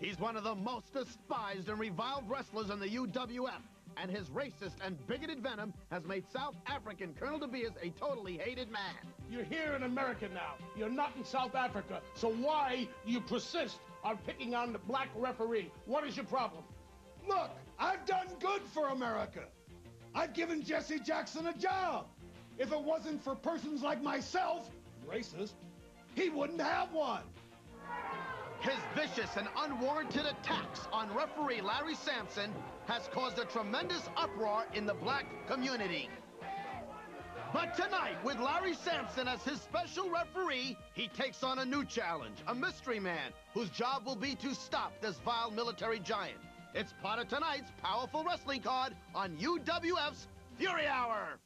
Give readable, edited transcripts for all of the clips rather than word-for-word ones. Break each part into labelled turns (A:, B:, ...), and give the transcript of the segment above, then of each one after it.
A: He's one of the most despised and reviled wrestlers in the UWF, and his racist and bigoted venom has made South African Colonel De Beers a totally hated man.
B: You're here in America now. You're not in South Africa. So why do you persist on picking on the black referee? What is your problem?
C: Look, I've done good for America. I've given Jesse Jackson a job. If it wasn't for persons like myself, racist, he wouldn't have one.
A: His vicious and unwarranted attacks on referee Larry Sampson has caused a tremendous uproar in the black community. But tonight, with Larry Sampson as his special referee, he takes on a new challenge, a mystery man whose job will be to stop this vile military giant. It's part of tonight's powerful wrestling card on UWF's Fury Hour.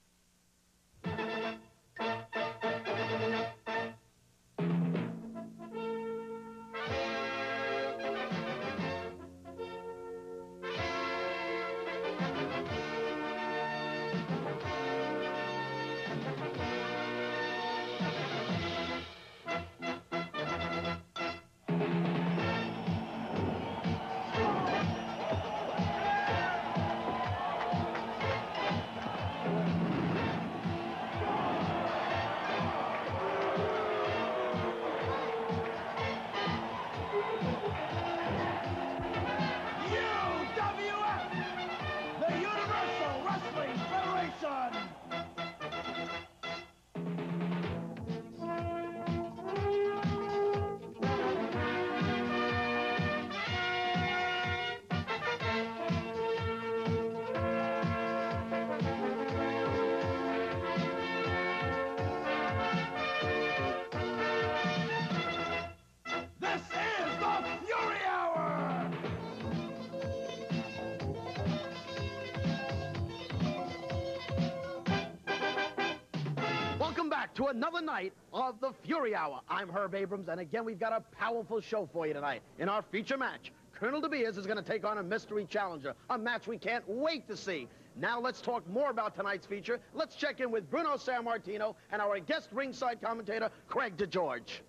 A: To another night of the Fury Hour. I'm Herb Abrams, and again, we've got a powerful show for you tonight. In our feature match, Colonel De Beers is going to take on a mystery challenger, a match we can't wait to see. Now let's talk more about tonight's feature. Let's check in with Bruno Sammartino and our guest ringside commentator, Craig DeGeorge.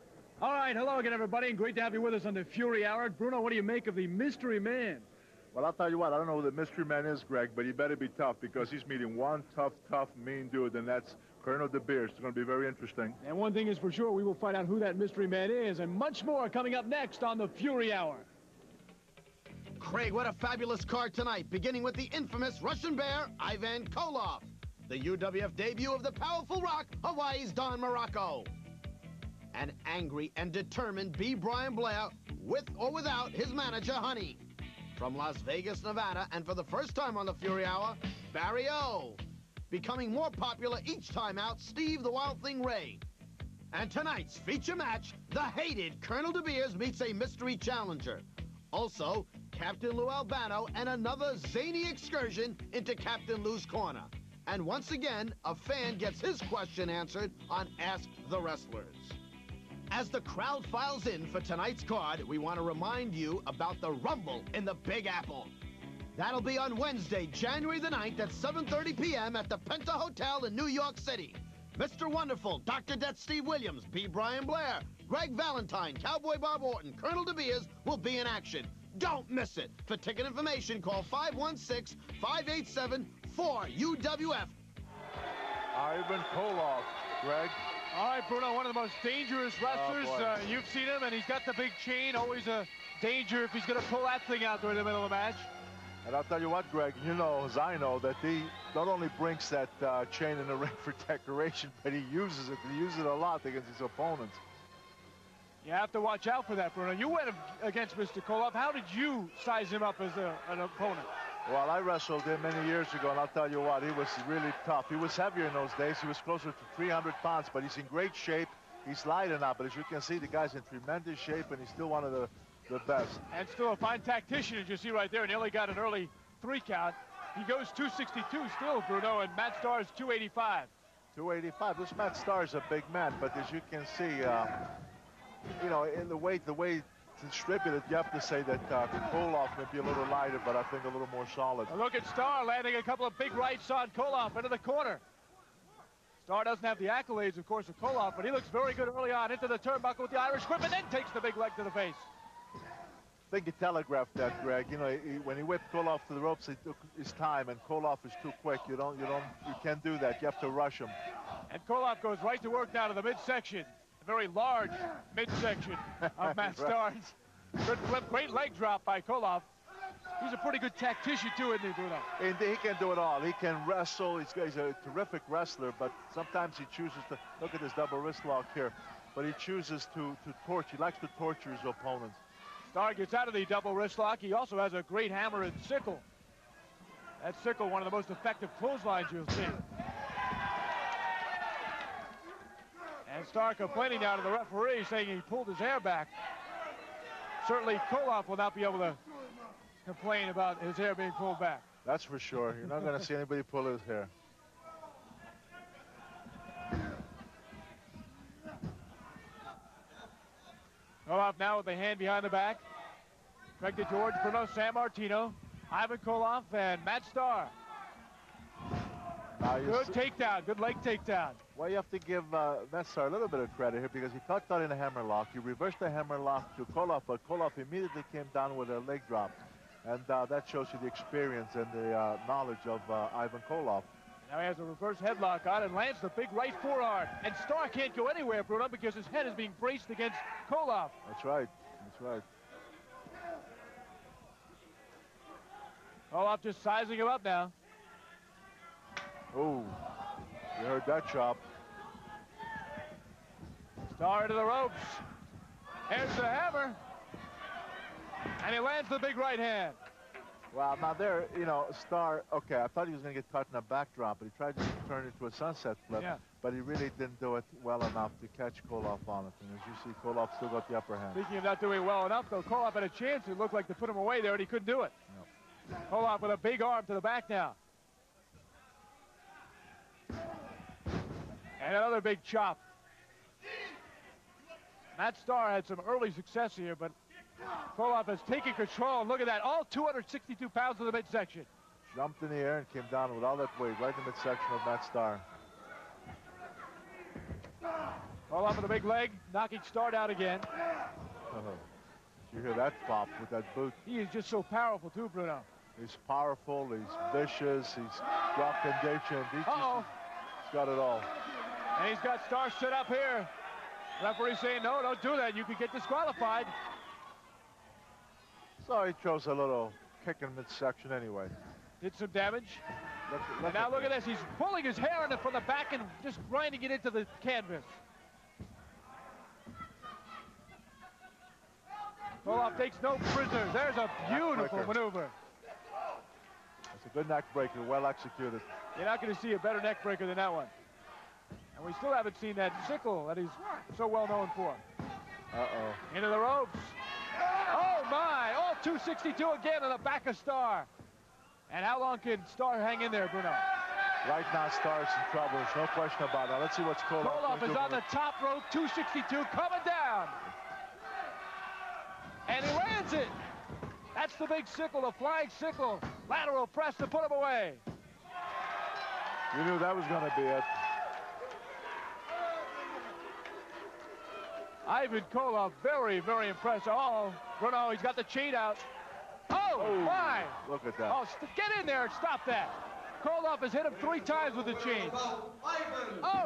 D: All right, hello again, everybody, and great to have you with us on the Fury Hour. Bruno, what do you make of the mystery man?
E: Well, I'll tell you what, I don't know who the mystery man is, Greg, but he better be tough because he's meeting one tough, mean dude, and that's Colonel De Beers. It's going to be very interesting.
D: And one thing is for sure, we will find out who that mystery man is, and much more coming up next on the Fury Hour.
A: Craig, what a fabulous card tonight, beginning with the infamous Russian Bear, Ivan Koloff, the UWF debut of the powerful Rock, Hawaii's Don Morocco. An angry and determined B. Brian Blair, with or without his manager, Honey. From Las Vegas, Nevada, and for the first time on the Fury Hour, Barry O. Becoming more popular each time out, Steve the Wild Thing Ray. And tonight's feature match, the hated Colonel De Beers meets a mystery challenger. Also, Captain Lou Albano and another zany excursion into Captain Lou's corner. And once again, a fan gets his question answered on Ask the Wrestlers. As the crowd files in for tonight's card, we want to remind you about the Rumble in the Big Apple. That'll be on Wednesday, January the 9th at 7:30 p.m. at the Penta Hotel in New York City. Mr. Wonderful, Dr. Death Steve Williams, B. Brian Blair, Greg Valentine, Cowboy Bob Orton, Colonel De Beers will be in Don't miss it. For ticket information, call 516-587-4UWF.
E: Ivan Koloff, Greg.
D: All right, Bruno, one of the most dangerous wrestlers. You've seen him, and he's got the big chain. Always a danger if he's going to pull that thing out during the middle of the match.
E: And I'll tell you what, Greg, you know, as I know, that he not only brings that chain in the ring for decoration, but he uses it. He uses it a lot against his opponents.
D: You have to watch out for that, Bruno. You went against Mr. Koloff. How did you size him up as an opponent?
E: Well, I wrestled him many years ago, and I'll tell you what, he was really tough. He was heavier in those days. He was closer to 300 pounds, but he's in great shape. He's lighter now, but as you can see, the guy's in tremendous shape, and he's still one of the best.
D: And still a fine tactician, as you see right there. Nearly got an early 3 count. He goes 262 still, Bruno, and Matt Starr's 285.
E: 285. This Matt Starr's a big man, but as you can see, you know, in the way it's distributed, you have to say that Koloff may be a little lighter, but I think a little more solid.
D: Now look at Starr landing a couple of big rights on Koloff into the corner. Starr doesn't have the accolades, of course, of Koloff, but he looks very good early on into the turnbuckle with the Irish whip and then takes the big leg to the face.
E: think he telegraphed that, Greg. You know, when he whipped Koloff to the ropes, he took his time, and Koloff is too quick. You can't do that. You have to rush him.
D: And Koloff goes right to work now to the midsection. A very large midsection of Matt Starr's. Good flip, great leg drop by Koloff. He's a pretty good tactician too, isn't he, Bruno?
E: Indeed, he can do it all. He can wrestle. He's a terrific wrestler, but sometimes he chooses to look at this double wrist lock here. But he chooses to torch. He likes to torture his opponents.
D: Starr gets out of the double wrist lock. He also has a great hammer and sickle. That sickle, one of the most effective clotheslines you'll see. And Starr complaining now to the referee, saying he pulled his hair back. Certainly Koloff will not be able to complain about his hair being pulled back.
E: That's for sure. You're not going to see anybody pull his hair.
D: Koloff now with the hand behind the back. Directed towards Bruno Sammartino, Ivan Koloff, and Matt Starr. Good takedown, good leg takedown.
E: Well, you have to give Matt Starr a little bit of credit here because he caught that in a hammerlock. He reversed the hammerlock to Koloff, but Koloff immediately came down with a leg drop. And that shows you the experience and the knowledge of Ivan Koloff.
D: Now he has a reverse headlock on and lands the big right forearm. And Starr can't go anywhere, Bruno, because his head is being braced against Koloff.
E: That's right. That's right.
D: Koloff just sizing him up now.
E: Oh, you heard that chop.
D: Starr into the ropes. Here's the hammer. And he lands the big right hand.
E: Well, now there, you know, Starr, okay, I thought he was going to get caught in a backdrop, but he tried to turn it into a sunset flip, but he really didn't do it well enough to catch Koloff on it. And as you see, Koloff still got the upper hand.
D: Speaking of not doing well enough, though, Koloff had a chance. It looked like to put him away there, and he couldn't do it. Yep. Koloff with a big arm to the back now. And another big chop. Matt Starr had some early success here, but Koloff has taken control. And look at that, all 262 pounds of the midsection.
E: Jumped in the air and came down with all that weight right in the midsection of Matt Starr.
D: Koloff with a big leg, knocking Starr down again.
E: You hear that pop with that boot.
D: He is just so powerful too, Bruno.
E: He's powerful, he's vicious, he's got condition. He's got it all.
D: And he's got Starr set up here. Referee saying, no, don't do that. You could get disqualified.
E: So he throws a little kick in midsection anyway.
D: Did some damage. And now look at this. He's pulling his hair from the back and just grinding it into the canvas. Koloff takes no prisoners. There's a beautiful maneuver.
E: That's a good neck breaker, well executed.
D: You're not going to see a better neck breaker than that one. And we still haven't seen that sickle that he's so well known for.
E: Uh-oh.
D: Into the ropes. Oh, my. Oh, 262 again on the back of Starr. And how long can Starr hang in there, Bruno?
E: Right now, Starr's in trouble. There's no question about it. Let's see what's Koloff.
D: Koloff is on the top rope, 262, coming down. And he lands it. That's the big sickle, the flying sickle. Lateral press to put him away.
E: You knew that was going to be it.
D: Ivan Koloff, very, very impressive. Oh, Bruno, he's got the chain out. Oh, my.
E: Look at that.
D: Oh, get in there and stop that. Koloff has hit him 3 times with the chain. Oh,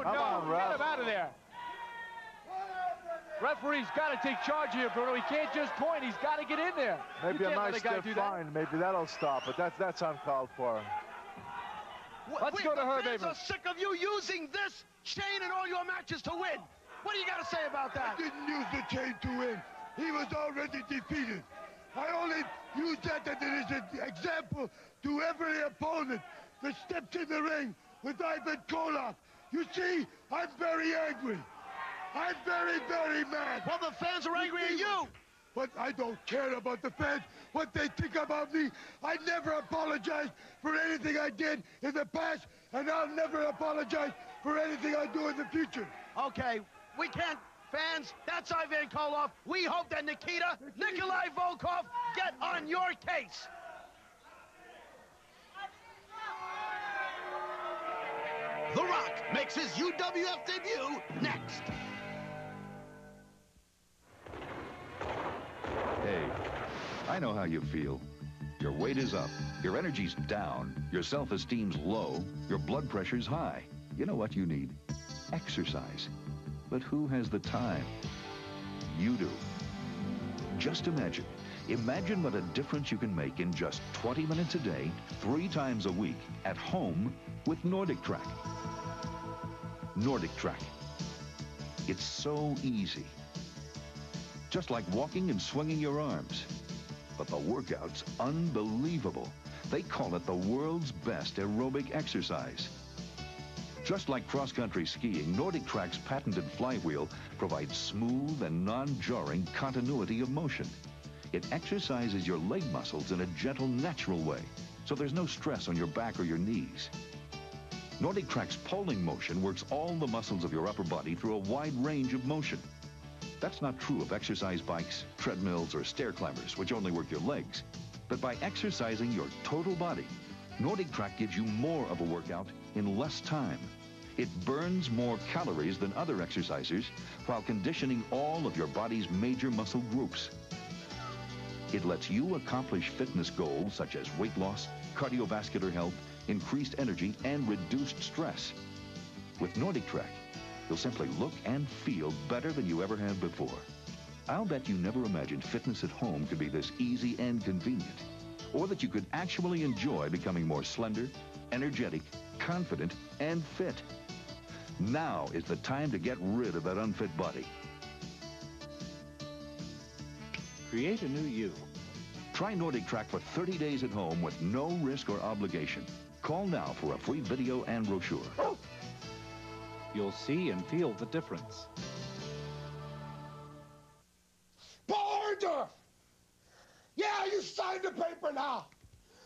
D: no, get him out of there. Referee's got to take charge here, Bruno. He can't just point. He's got to get in there.
E: Maybe a nice stiff fine. Maybe that'll stop it. That's uncalled for.
D: Let's go to Herb Abrams.
A: I'm sick of you using this chain in all your matches to win. What do you got to say about that?
C: I didn't use the chain to win. He was already defeated. I only used that as an example to every opponent that steps in the ring with Ivan Koloff. You see, I'm very angry. I'm very, very mad.
A: Well, the fans are angry at you.
C: But I don't care about the fans, what they think about me. I never apologized for anything I did in the past, and I'll never apologize for anything I do in the future.
A: Okay, we can't. Fans, that's Ivan Koloff. We hope that Nikolai Volkov get on your case. The Rock makes his UWF debut next.
F: Hey, I know how you feel. Your weight is up, your energy's down, your self-esteem's low, your blood pressure's high. You know what you need? Exercise. But who has the time? You do. Just imagine. Imagine what a difference you can make in just 20 minutes a day, 3 times a week, at home with Nordic Track. Nordic Track. It's so easy. Just like walking and swinging your arms. But the workout's unbelievable. They call it the world's best aerobic exercise. Just like cross-country skiing, Nordic Track's patented flywheel provides smooth and non-jarring continuity of motion. It exercises your leg muscles in a gentle, natural way, so there's no stress on your back or your knees. Nordic Track's pulling motion works all the muscles of your upper body through a wide range of motion. That's not true of exercise bikes, treadmills, or stair climbers, which only work your legs. But by exercising your total body, Nordic Track gives you more of a workout in less time. It burns more calories than other exercisers while conditioning all of your body's major muscle groups. It lets you accomplish fitness goals such as weight loss, cardiovascular health, increased energy, and reduced stress. With Nordic Track, you'll simply look and feel better than you ever have before. I'll bet you never imagined fitness at home could be this easy and convenient, or that you could actually enjoy becoming more slender, energetic, confident, and fit. Now is the time to get rid of that unfit body.
G: Create a new you.
F: Try Nordic Track for 30 days at home with no risk or obligation. Call now for a free video and brochure.
G: You'll see and feel the difference.
C: Bordorf! Yeah, you signed the paper now.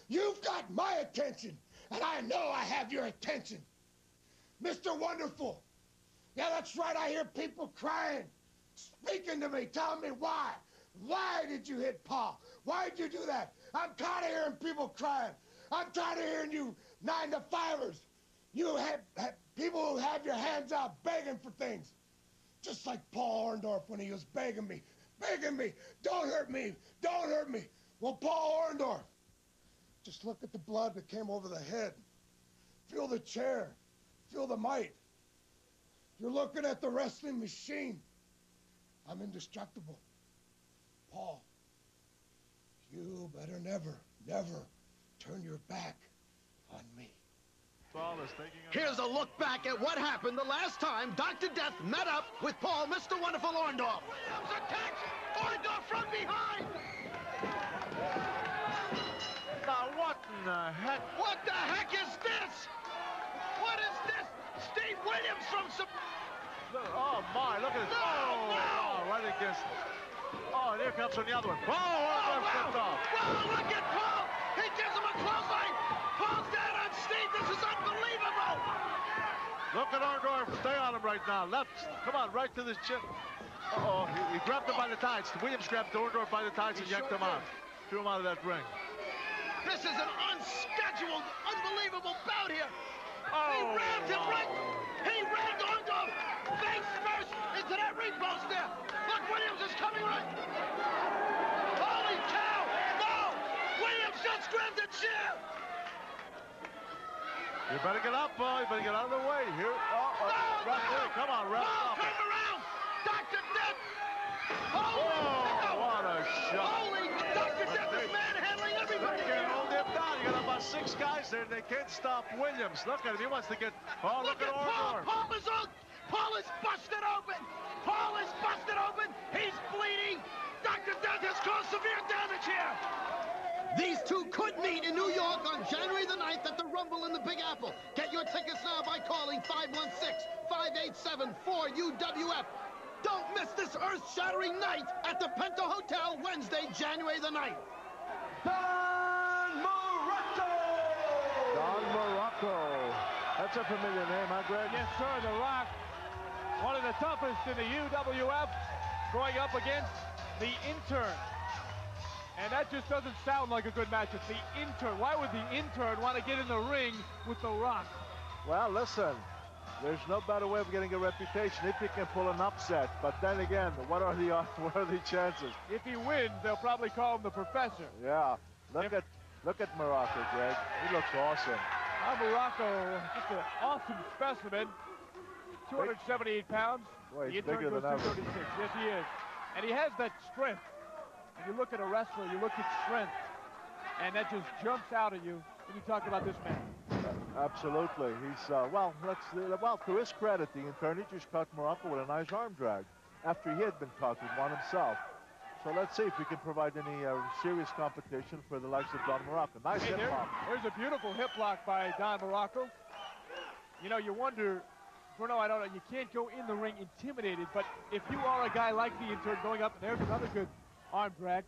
C: You've got my attention, and I know I have your attention. Mr. Wonderful. Yeah, that's right, I hear people crying, speaking to me, telling me why. Why did you hit Paul? Why did you do that? I'm tired of hearing people crying. I'm tired of hearing you 9-to-5ers. You have people who have your hands out begging for things. Just like Paul Orndorff when he was begging me, don't hurt me, don't hurt me. Well, Paul Orndorff, just look at the blood that came over the head. Feel the chair, feel the might. You're looking at the wrestling machine. I'm indestructible. Paul, you better never, never turn your back on me.
A: Here's a look back at what happened the last time Dr. Death met up with Paul Mr. Wonderful Orndorff. Williams attacks Orndorff from behind.
E: Now, what in the heck?
A: What the heck is this? What is this? Steve Williams from some...
E: Oh, my, look at this. Oh, right against it. Oh, and here comes on the other one. Oh, Orndorff stepped off.
A: Wow, look at Paul. He gives him a clothesline. Paul's down on Steve. This is unbelievable.
E: Look at Orndorff. Stay on him right now. Left. Come on, right to the chin. Uh-oh. He grabbed him by the tights. Williams grabbed Orndorff by the tights and yanked him out. Threw him out of that ring.
A: This is an unscheduled, unbelievable bout here.
E: Oh,
A: he rammed him right. He rammed Orndorff face first into that ring post there. Look, Williams is coming right. Holy cow. No. Williams just grabbed a chair.
E: You better get up, boy. You better get out of the way. Here. Referee, come on, ref.
A: Turn around. Dr. Death.
E: Oh, what a shot.
A: Holy, Dr. Death is manhandling everybody.
E: They can't hold him down. You got about 6 guys there, and they can't stop Williams. Look at him. He wants to get... Oh, look at Orndorff.
A: Paul is busted open. Paul is busted open. He's bleeding. Dr. Death has caused severe damage here. These two could meet in New York on January the 9th at the Rumble in the Big Apple. Get your tickets now by calling 516-587-4UWF. Don't miss this earth-shattering night at the Penta Hotel Wednesday, January the 9th.
C: Don Morocco!
E: Don Morocco. That's a familiar name, huh, Greg?
D: Yes, sir, The Rock. One of the toughest in the UWF, going up against the intern. And that just doesn't sound like a good match. It's the intern. Why would the intern want to get in the ring with The Rock?
E: Well, listen. There's no better way of getting a reputation if he can pull an upset. But then again, what are the chances?
D: If he wins, they'll probably call him the professor.
E: Yeah. Look at Morocco, Greg. He looks awesome.
D: Morocco, just an awesome specimen. 278 pounds.
E: Boy, he's
D: the
E: bigger
D: goes
E: than ever.
D: 236. Yes, he is. And he has that strength. When you look at a wrestler, you look at strength, and that just jumps out at you when you talk about this man.
E: Absolutely. He's, well, to his credit, the intern, he just caught Morocco with a nice arm drag after he had been caught with one himself. So let's see if we can provide any serious competition for the likes of Don Morocco. Nice hip lock.
D: There's a beautiful hip lock by Don Morocco. You know, you wonder, Bruno, I don't know, you can't go in the ring intimidated, but if you are a guy like the intern going up, and there's another good arm drag,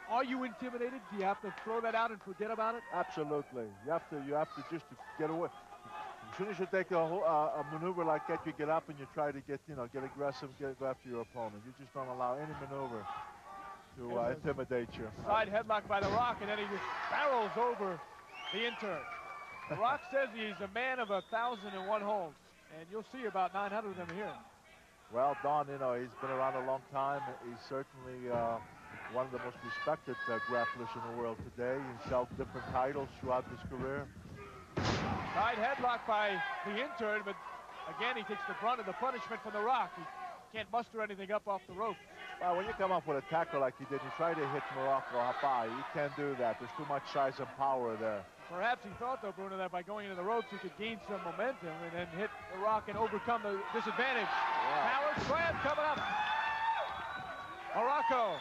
D: are you intimidated? Do you have to throw that out and forget about it?
E: Absolutely. You have to just get away. As soon as you take a maneuver like that, you get up and you try to get aggressive, go after your opponent. You just don't allow any maneuver to intimidate you.
D: Side headlock by The Rock, and then he just barrels over the intern. The Rock says he's a man of 1,001 holds, and you'll see about 900 of them here.
E: Well, Don, you know, he's been around a long time. He's certainly one of the most respected grapplers in the world today. He's held different titles throughout his career.
D: Side headlock by the intern, but again, he takes the brunt of the punishment from The Rock. He can't muster anything up off the rope.
E: Well, when you come up with a tackle like he did, you try to hit Morocco up high. You can't do that. There's too much size and power there.
D: Perhaps he thought, though, Bruno, that by going into the ropes, he could gain some momentum and then hit The Rock and overcome the disadvantage. Yeah. Power slam coming up. Morocco,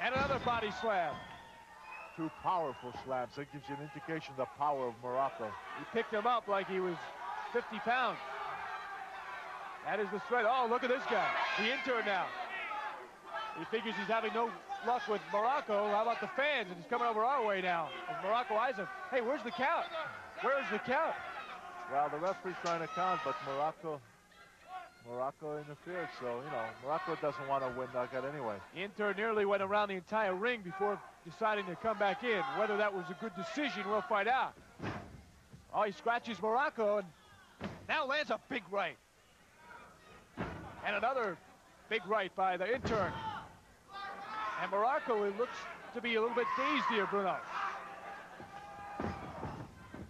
D: and another body slam.
E: Two powerful slams. That gives you an indication of the power of Morocco.
D: He picked him up like he was 50 pounds. That is the strength. Oh, look at this guy. The intern now. He figures he's having no luck with Morocco. How about the fans? And he's coming over our way now. As Morocco eyes him. Hey, where's the count? Where's the count?
E: Well, the referee's trying to count, but Morocco interfered. So, you know, Morocco doesn't want to win that guy anyway.
D: The intern nearly went around the entire ring before deciding to come back in. Whether that was a good decision, we'll find out. Oh, he scratches Morocco and now lands a big right. And another big right by the intern. And Morocco, it looks to be a little bit dazed here, Bruno.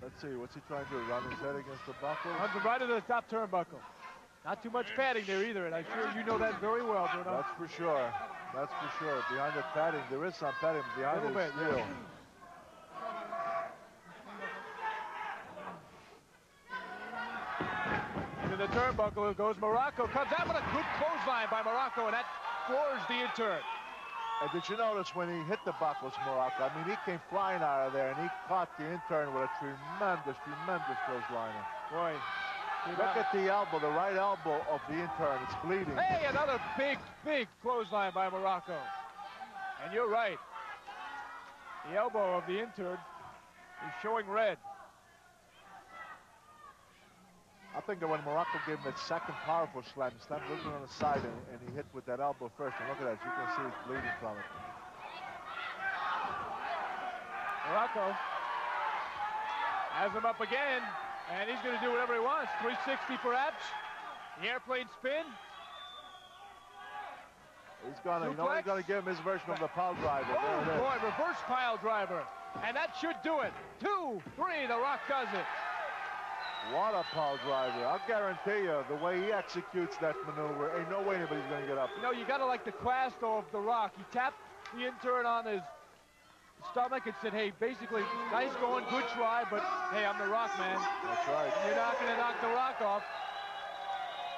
E: Let's see, what's he trying to do? Run his head against the buckle?
D: Runs him right into the top turnbuckle. Not too much padding there either, and I'm sure you know that very well, Bruno.
E: That's for sure. That's for sure. Behind the padding, there is some padding behind it still.
D: Into the turnbuckle goes Morocco. Comes out with a good clothesline by Morocco, and that floors the intern.
E: And did you notice when he hit the buckles, Morocco? I mean, he came flying out of there, and he caught the intern with a tremendous clothesliner.
D: Boy.
E: Look at the elbow, the right elbow of the intern. It's bleeding.
D: Hey, another big clothesline by Morocco. And you're right. The elbow of the intern is showing red.
E: I think that when Morocco gave him that second powerful slam, he slammed looking on the side and he hit with that elbow first. And look at that, you can see it's bleeding from it.
D: Morocco has him up again, and he's going to do whatever he wants. 360 perhaps. The airplane spin.
E: He's gonna, you know, he's gonna give him his version of the pile driver.
D: Oh boy, reverse pile driver. And that should do it. 2, 3, The Rock does it.
E: What a pile driver. I'll guarantee you, the way he executes that maneuver, ain't no way anybody's going to get up.
D: You know, you got to like the class, though, of The Rock. He tapped the intern on his stomach and said, hey, basically, nice going, good try, but, hey, I'm The Rock, man.
E: That's right.
D: You're not going to knock The Rock off.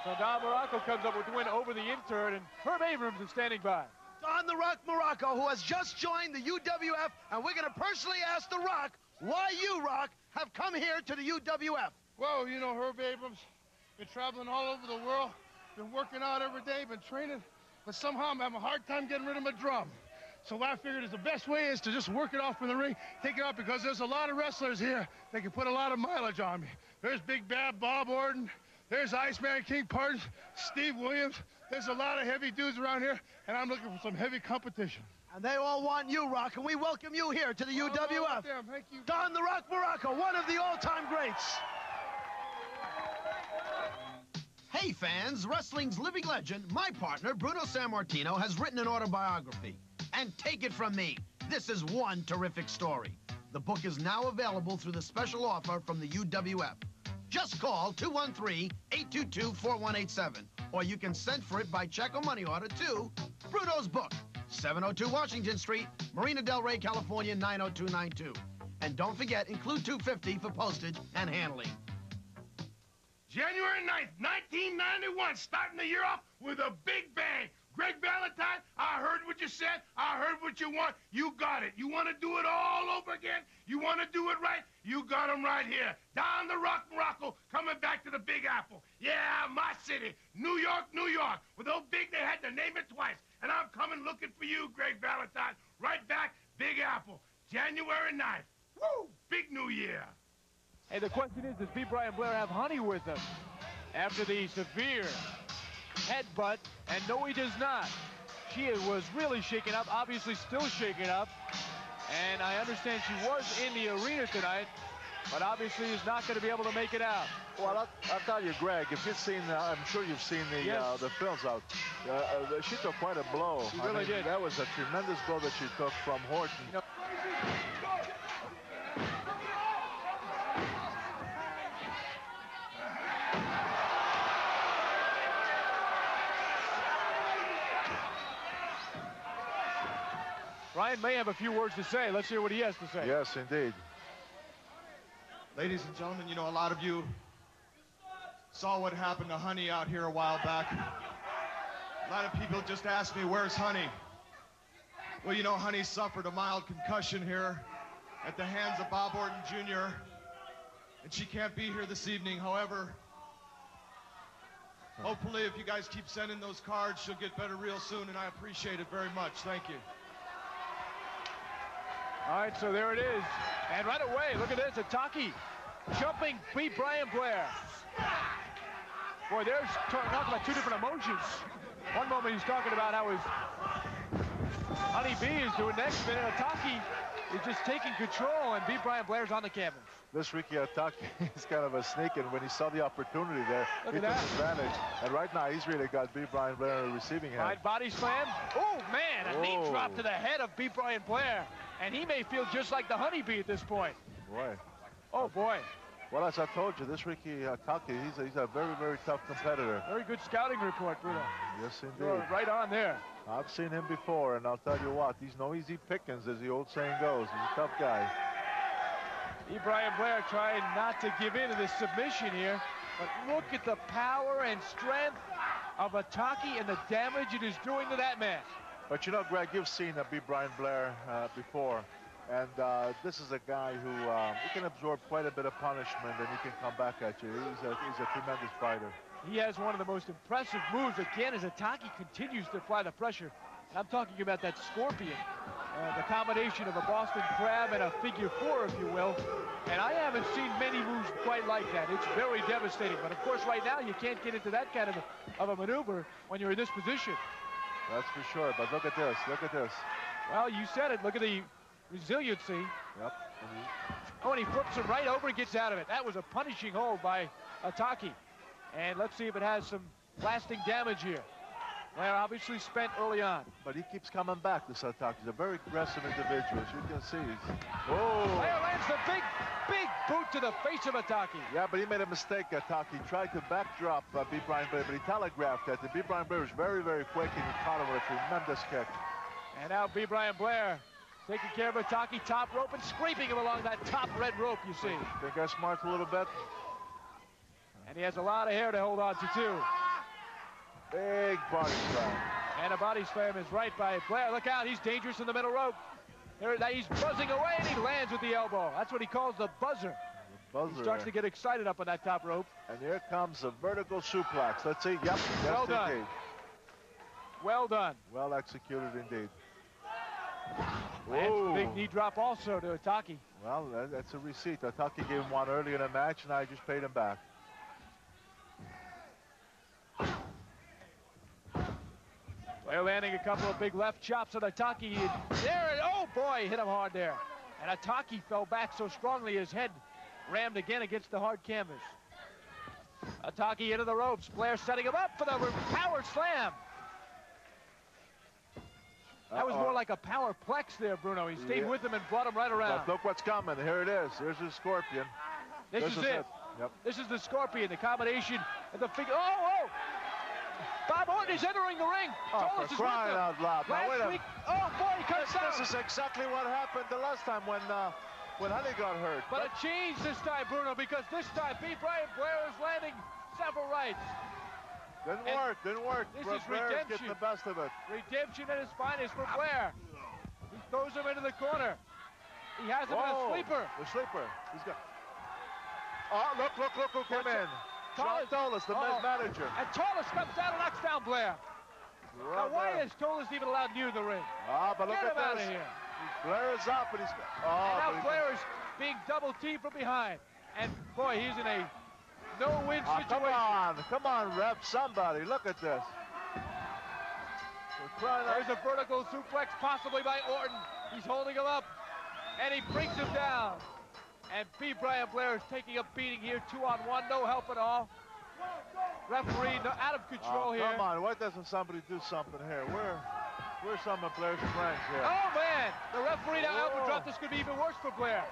D: So Don Morocco comes up with the win over the intern, and Herb Abrams is standing by.
A: Don The Rock Morocco, who has just joined the UWF, and we're going to personally ask The Rock why you, Rock, have come here to the UWF.
B: Well, you know, Herb Abrams, been traveling all over the world, been working out every day, been training, but somehow I'm having a hard time getting rid of my drum. So what I figured is the best way is to just work it off in the ring, take it out, because there's a lot of wrestlers here that can put a lot of mileage on me. There's Big Bad Bob Orton, there's Iceman King Parton, Steve Williams. There's a lot of heavy dudes around here, and I'm looking for some heavy competition.
A: And they all want you, Rock, and we welcome you here to the UWF.
B: Damn, thank you.
A: Don The Rock Morocco, one of the all-time greats. Hey fans, wrestling's living legend, my partner, Bruno Sammartino, has written an autobiography. And take it from me, this is one terrific story. The book is now available through the special offer from the UWF. Just call 213-822-4187, or you can send for it by check or money order to Bruno's Book, 702 Washington Street, Marina Del Rey, California, 90292. And don't forget, include $2.50 for postage and handling.
B: January 9th, 1991, starting the year off with a big bang. Greg Valentine, I heard what you said. I heard what you want. You got it. You want to do it all over again? You want to do it right? You got them right here. Down the Rock Morocco, coming back to the Big Apple. Yeah, my city. New York, New York. With so big they had to name it twice. And I'm coming looking for you, Greg Valentine. Right back, Big Apple. January 9th. Woo! Big New Year.
D: Hey, the question is, does B. Brian Blair have Honey with him after the severe headbutt? And no, he does not. She was really shaken up, obviously still shaken up. And I understand she was in the arena tonight, but obviously is not going to be able to make it out.
E: Well, I'll tell you, Greg, if you've seen, I'm sure you've seen the films out. She took quite a blow.
D: She really did.
E: That was a tremendous blow that she took from Horton.
D: You know, Brian may have a few words to say. Let's hear what he has to say.
E: Yes, indeed.
H: Ladies and gentlemen, you know, a lot of you saw what happened to Honey out here a while back. A lot of people just asked me, where's Honey? Well, you know, Honey suffered a mild concussion here at the hands of Bob Orton Jr., and she can't be here this evening. However, hopefully if you guys keep sending those cards, she'll get better real soon, and I appreciate it very much. Thank you.
D: All right, so there it is. And right away, look at this, Ataki jumping B. Brian Blair. Boy, there's talking about two different emotions. One moment he's talking about how his Honey B is doing. Next minute, Ataki is just taking control, and B. Brian Blair's on the canvas.
E: This Ricky Ataki is kind of a sneak, and when he saw the opportunity there,
D: Look
E: he
D: at
E: took advantage. And right now, he's really got B. Brian Blair in a receiving hand.
D: Right body slam. Oh, man, a knee drop to the head of B. Brian Blair. And he may feel just like the Honeybee at this point.
E: Boy.
D: Oh, boy.
E: Well, as I told you, this Ricky Ataki, he's a very, very tough competitor.
D: Very good scouting report, Bruno.
E: Yes, indeed.
D: You're right on there.
E: I've seen him before, and I'll tell you what, he's no easy pickings, as the old saying goes. He's a tough guy.
D: B. Brian Blair trying not to give in to this submission here, but look at the power and strength of Ataki and the damage it is doing to that man.
E: But you know, Greg, you've seen B. Brian Blair before, and this is a guy who he can absorb quite a bit of punishment, and he can come back at you. He's a tremendous fighter.
D: He has one of the most impressive moves again as Ataki continues to apply the pressure. I'm talking about that scorpion, the combination of a Boston Crab and a figure four, if you will. And I haven't seen many moves quite like that. It's very devastating. But of course, right now, you can't get into that kind of a maneuver when you're in this position.
E: That's for sure. But look at this. Look at this.
D: Well, you said it. Look at the resiliency.
E: Yep.
D: Oh, and he flips him right over and gets out of it. That was a punishing hold by Ataki. And let's see if it has some lasting damage here. Blair obviously spent early on.
E: But he keeps coming back, this Ataki. He's a very aggressive individual, as you can see.
D: Blair lands the big boot to the face of Ataki.
E: Yeah, but he made a mistake, Ataki. He tried to backdrop B. Brian Blair, but he telegraphed that. The B. Brian Blair was very, very quick, and he caught him with a tremendous kick.
D: And now B. Brian Blair taking care of Ataki, top rope, and scraping him along that top red rope, you see.
E: Think I smart a little bit?
D: And he has a lot of hair to hold on to, too.
E: Big body slam.
D: And a body slam is right by Blair. Look out, he's dangerous in the middle rope. He's buzzing away, and he lands with the elbow. That's what he calls the buzzer. He starts to get excited up on that top rope.
E: And here comes a vertical suplex. Let's see. Yep. Yes,
D: well done.
E: Indeed.
D: Well done.
E: Well executed indeed.
D: Lands a big knee drop also to Ataki.
E: Well, that's a receipt. Ataki gave him one early in the match, and I just paid him back.
D: Blair landing a couple of big left chops on Ataki. Oh boy, hit him hard there. And Ataki fell back so strongly his head rammed again against the hard canvas. Ataki into the ropes. Blair setting him up for the power slam. That was more like a powerplex there, Bruno. He stayed with him and brought him right around.
E: But look what's coming. Here it is. Here's the Scorpion.
D: This is it.
E: Yep.
D: This is the Scorpion, the combination of the figure. Oh! Bob Orton is entering the ring.
E: Oh, for crying out loud. Now, wait a minute.
D: Oh, boy, he comes down.
E: This is exactly what happened the last time when Honey got hurt.
D: But it changed this time, Bruno, because this time B. Brian Blair is landing several rights.
E: Didn't work.
D: This is
E: Blair's
D: redemption.
E: getting the best of it.
D: Redemption at his finest for Blair. He throws him into the corner. He has him in a sleeper.
E: The sleeper. He's got. Oh, look who came in. Tolis, the manager.
D: And Tolis comes down and knocks down Blair. Now, why is Tolis even allowed near the ring?
E: But look
D: Get him
E: at
D: out
E: this.
D: of here.
E: Blair is up, and he's.
D: And now Blair is being double teamed from behind. And boy, he's in a no-win situation.
E: Come on, ref, somebody. Look at this.
D: There's a vertical suplex, possibly by Orton. He's holding him up, and he brings him down. And B. Brian Blair is taking a beating here, 2-on-1, no help at all. Referee out of control here.
E: Come on, why doesn't somebody do something here? Where's some of Blair's friends here?
D: Oh, man! The referee now elbow drop. This could be even worse for Blair.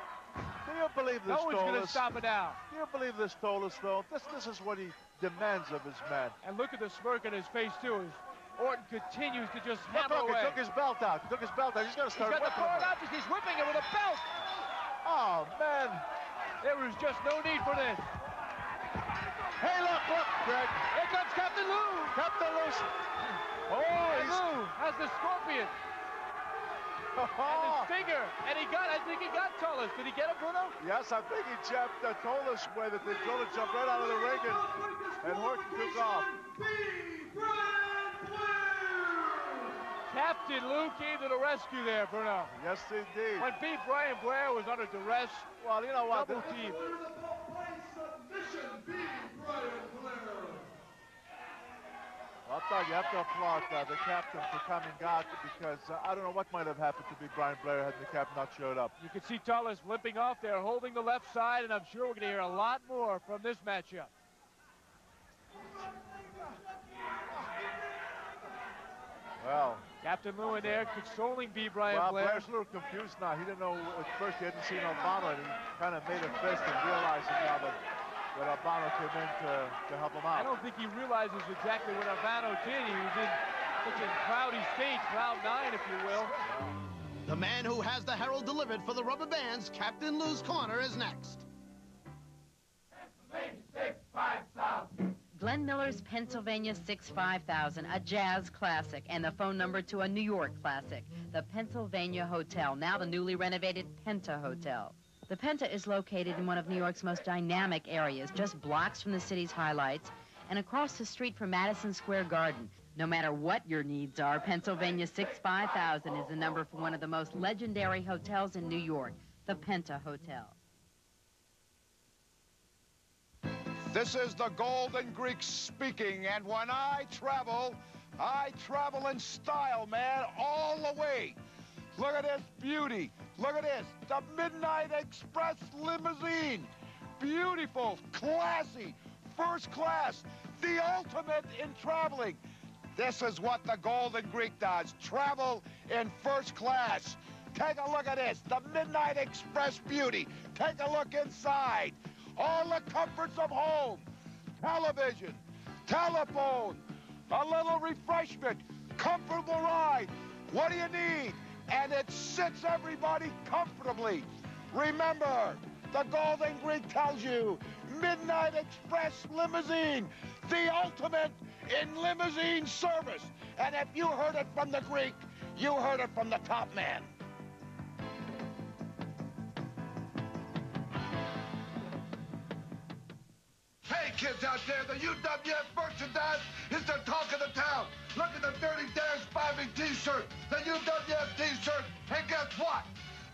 E: Do you believe this,
D: No one's going to stop it now.
E: Do you believe this, Tolis, though? This is what he demands of his men.
D: And look at the smirk on his face, too, as Orton continues to just hammer away.
E: He took his belt out. He's going to start
D: whipping him. He's got the power out. He's whipping him with a belt.
E: Oh, man.
D: There was just no need for this.
E: Hey, look, Greg.
D: Here comes Captain Lou.
E: Captain Lou.
D: And Lou has the Scorpion. And the Stinger. And I think he got Tolis. Did he get him, Bruno?
E: Yes, I think he jumped Tolis with it. Tolis jumped right out of the ring, and Horton took off.
D: Captain Lou came to the rescue there, Bruno.
E: Yes, indeed.
D: When B. Brian Blair was under duress,
E: well, you know what?
D: Double team.
E: I'll tell you, have to applaud the captain for coming out, because I don't know what might have happened to B. Brian Blair had the captain not showed up.
D: You can see Tolis limping off there, holding the left side, and I'm sure we're going to hear a lot more from this matchup.
E: Well,
D: Captain Lou in there consoling B. Brian Blair.
E: Blair's a little confused now. He didn't know at first. He hadn't seen Albano, and he kind of made a fist and realizing now that Albano came in to help him out.
D: I don't think he realizes exactly what Albano did. He was in such a cloudy state, cloud 9, if you will.
A: The man who has the herald delivered for the rubber bands, Captain Lou's Corner, is next.
I: Glenn Miller's Pennsylvania 65000, a jazz classic, and the phone number to a New York classic, the Pennsylvania Hotel, now the newly renovated Penta Hotel. The Penta is located in one of New York's most dynamic areas, just blocks from the city's highlights, and across the street from Madison Square Garden. No matter what your needs are, Pennsylvania 65000 is the number for one of the most legendary hotels in New York, the Penta Hotel.
J: This is the Golden Greek speaking, and when I travel in style, man, all the way. Look at this beauty. Look at this, the Midnight Express limousine. Beautiful, classy, first class, the ultimate in traveling. This is what the Golden Greek does, travel in first class. Take a look at this, the Midnight Express beauty. Take a look inside. All the comforts of home, television, telephone, a little refreshment, comfortable ride. What do you need? And it sits everybody comfortably. Remember, the Golden Greek tells you, Midnight Express limousine, the ultimate in limousine service. And if you heard it from the Greek, you heard it from the top man. Hey, kids out there, the UWF merchandise is the talk of the town. Look at the Dirty Dares Bobby t-shirt, the UWF t-shirt, and guess what?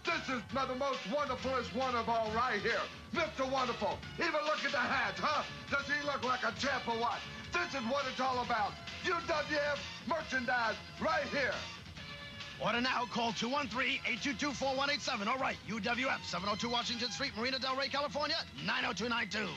J: This is the most wonderfulest one of all right here. Mr. Wonderful. Even look at the hat, huh? Does he look like a champ or what? This is what it's all about. UWF merchandise right here.
A: Order now. Call 213-822-4187. All right, UWF, 702 Washington Street, Marina Del Rey, California, 90292.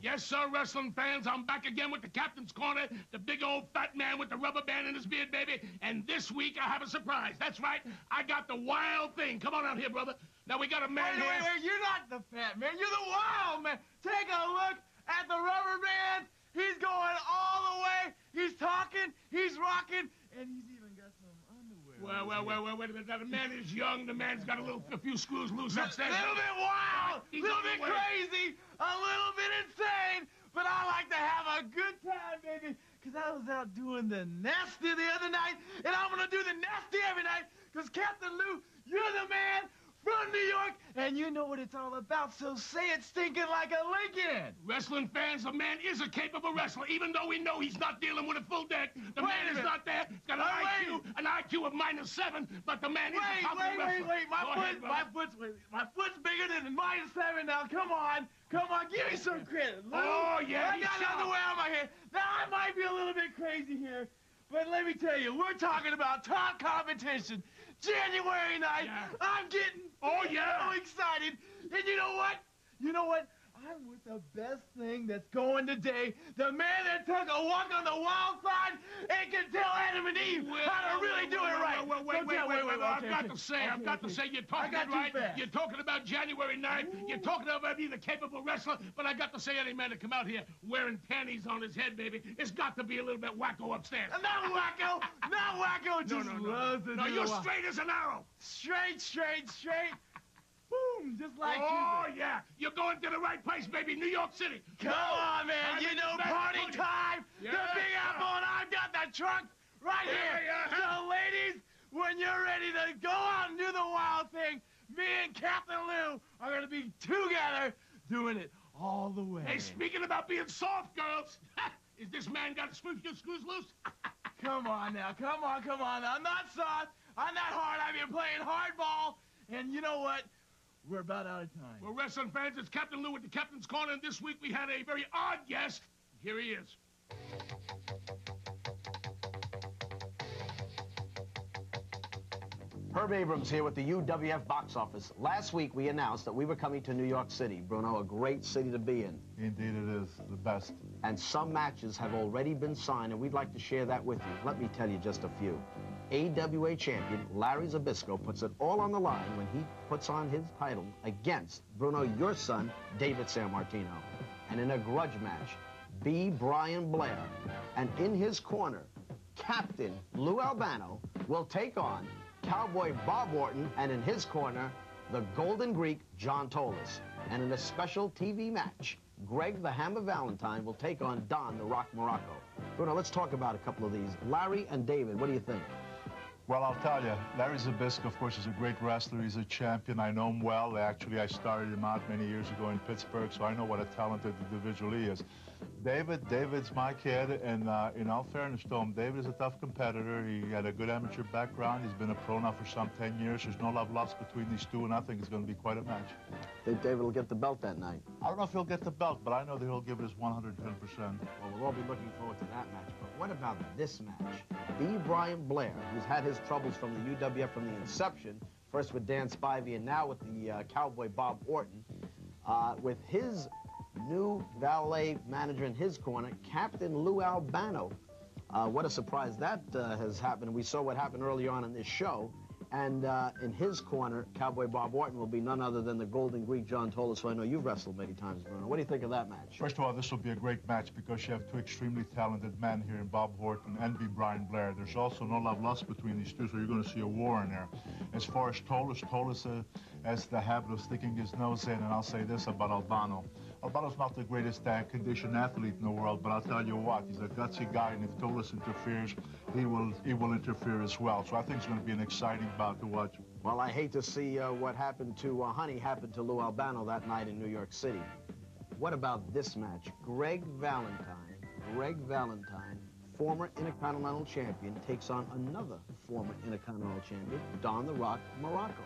K: Yes, sir, wrestling fans. I'm back again with the Captain's Corner, the big old fat man with the rubber band in his beard, baby. And this week I have a surprise. That's right. I got the wild thing. Come on out here, brother. Now we got a man here.
L: Wait, you're not the fat man. You're the wild man. Take a look at the rubber band. He's going all the way. He's talking. He's rocking. And he's even got some underwear.
K: Well, wait a minute. Now, the man is young. The man's got a few screws loose upstairs.
L: A little bit wild. A little bit crazy. A little bit insane. But I like to have a good time, baby. Because I was out doing the nasty the other night. And I'm going to do the nasty every night. Because Captain Lou, you're the man from New York, and you know what it's all about, so say it stinking like a Lincoln.
K: Wrestling fans, the man is a capable wrestler, even though we know he's not dealing with a full deck. The man is not there. He's got an IQ of -7, but the man is a competent wrestler.
L: Wait. My foot's bigger than -7 now. Come on, give me some credit, Lou.
K: Oh, yeah,
L: I got underwear on my head. Now, I might be a little bit crazy here, but let me tell you, we're talking about top competition. January night, yeah. I'm getting so excited. And you know what? I'm with the best thing that's going today. The man that took a walk on the wild side and can tell Adam and Eve how to really do it right.
K: Wait. I've got to say, you're talking it right. You're talking about January 9th. You're talking about being a capable wrestler. But I got to say, any man to come out here wearing panties on his head, baby, it's got to be a little bit wacko upstairs.
L: Not wacko. Just loves it.
K: No, you're straight as an arrow.
L: Straight. Boom, just like you.
K: Oh, yeah. You're going to the right place, baby. New York City.
L: Come on, man. You know party time. Yeah. The Big Apple and I've got the trunk right here. So, ladies, when you're ready to go out and do the wild thing, me and Captain Lou are going to be together doing it all the way.
K: Hey, speaking about being soft, girls, is this man got screws loose?
L: Come on now. I'm not soft. I'm not hard. I've been playing hardball. And you know what? We're about out of time.
K: Well, wrestling fans, it's Captain Lou with the Captain's Corner, and this week we had a very odd guest. Here he is.
A: Herb Abrams here with the UWF box office. Last week we announced that we were coming to New York City. Bruno, a great city to be in.
E: Indeed it is, the best.
A: And some matches have already been signed, and we'd like to share that with you. Let me tell you just a few. AWA champion Larry Zbyszko puts it all on the line when he puts on his title against, Bruno, your son, David Sammartino. And in a grudge match, B. Brian Blair, and in his corner, Captain Lou Albano will take on Cowboy Bob Orton, and in his corner, the Golden Greek, John Tolis. And in a special TV match, Greg the Hammer Valentine will take on Don the Rock Morocco. Bruno, let's talk about a couple of these. Larry and David, what do you think?
E: Well, I'll tell you, Larry Zbyszko, of course, is a great wrestler. He's a champion. I know him well. Actually, I started him out many years ago in Pittsburgh, so I know what a talented individual he is. David's my kid, and in all fairness to him, David is a tough competitor. He had a good amateur background. He's been a pro now for some 10 years. There's no love lost between these two, and I think it's going to be quite a match.
A: Think David will get the belt that night?
E: I don't know if he'll get the belt, but I know that he'll give it his 110%.
A: Well, we'll all be looking forward to that match. But what about this match? B. Brian Blair, who's had his troubles from the UWF from the inception, first with Dan Spivey and now with the Cowboy Bob Orton, with his new valet manager in his corner, Captain Lou Albano. What a surprise that has happened. We saw what happened earlier on in this show. And in his corner, Cowboy Bob Orton will be none other than the Golden Greek, John Tolis, who I know you've wrestled many times, Bruno. What do you think of that match?
E: First of all, this will be a great match because you have two extremely talented men here in Bob Orton and B. Brian Blair. There's also no love lost between these two, so you're going to see a war in there. As far as Tolis has the habit of sticking his nose in, and I'll say this about Albano. Albano's not the greatest conditioned athlete in the world, but I'll tell you what, he's a gutsy guy, and if Tolis interferes, he will interfere as well. So I think it's going to be an exciting bout to watch.
A: Well, I hate to see what happened to Honey happen to Lou Albano that night in New York City. What about this match? Greg Valentine, former Intercontinental Champion, takes on another former Intercontinental Champion, Don the Rock Morocco.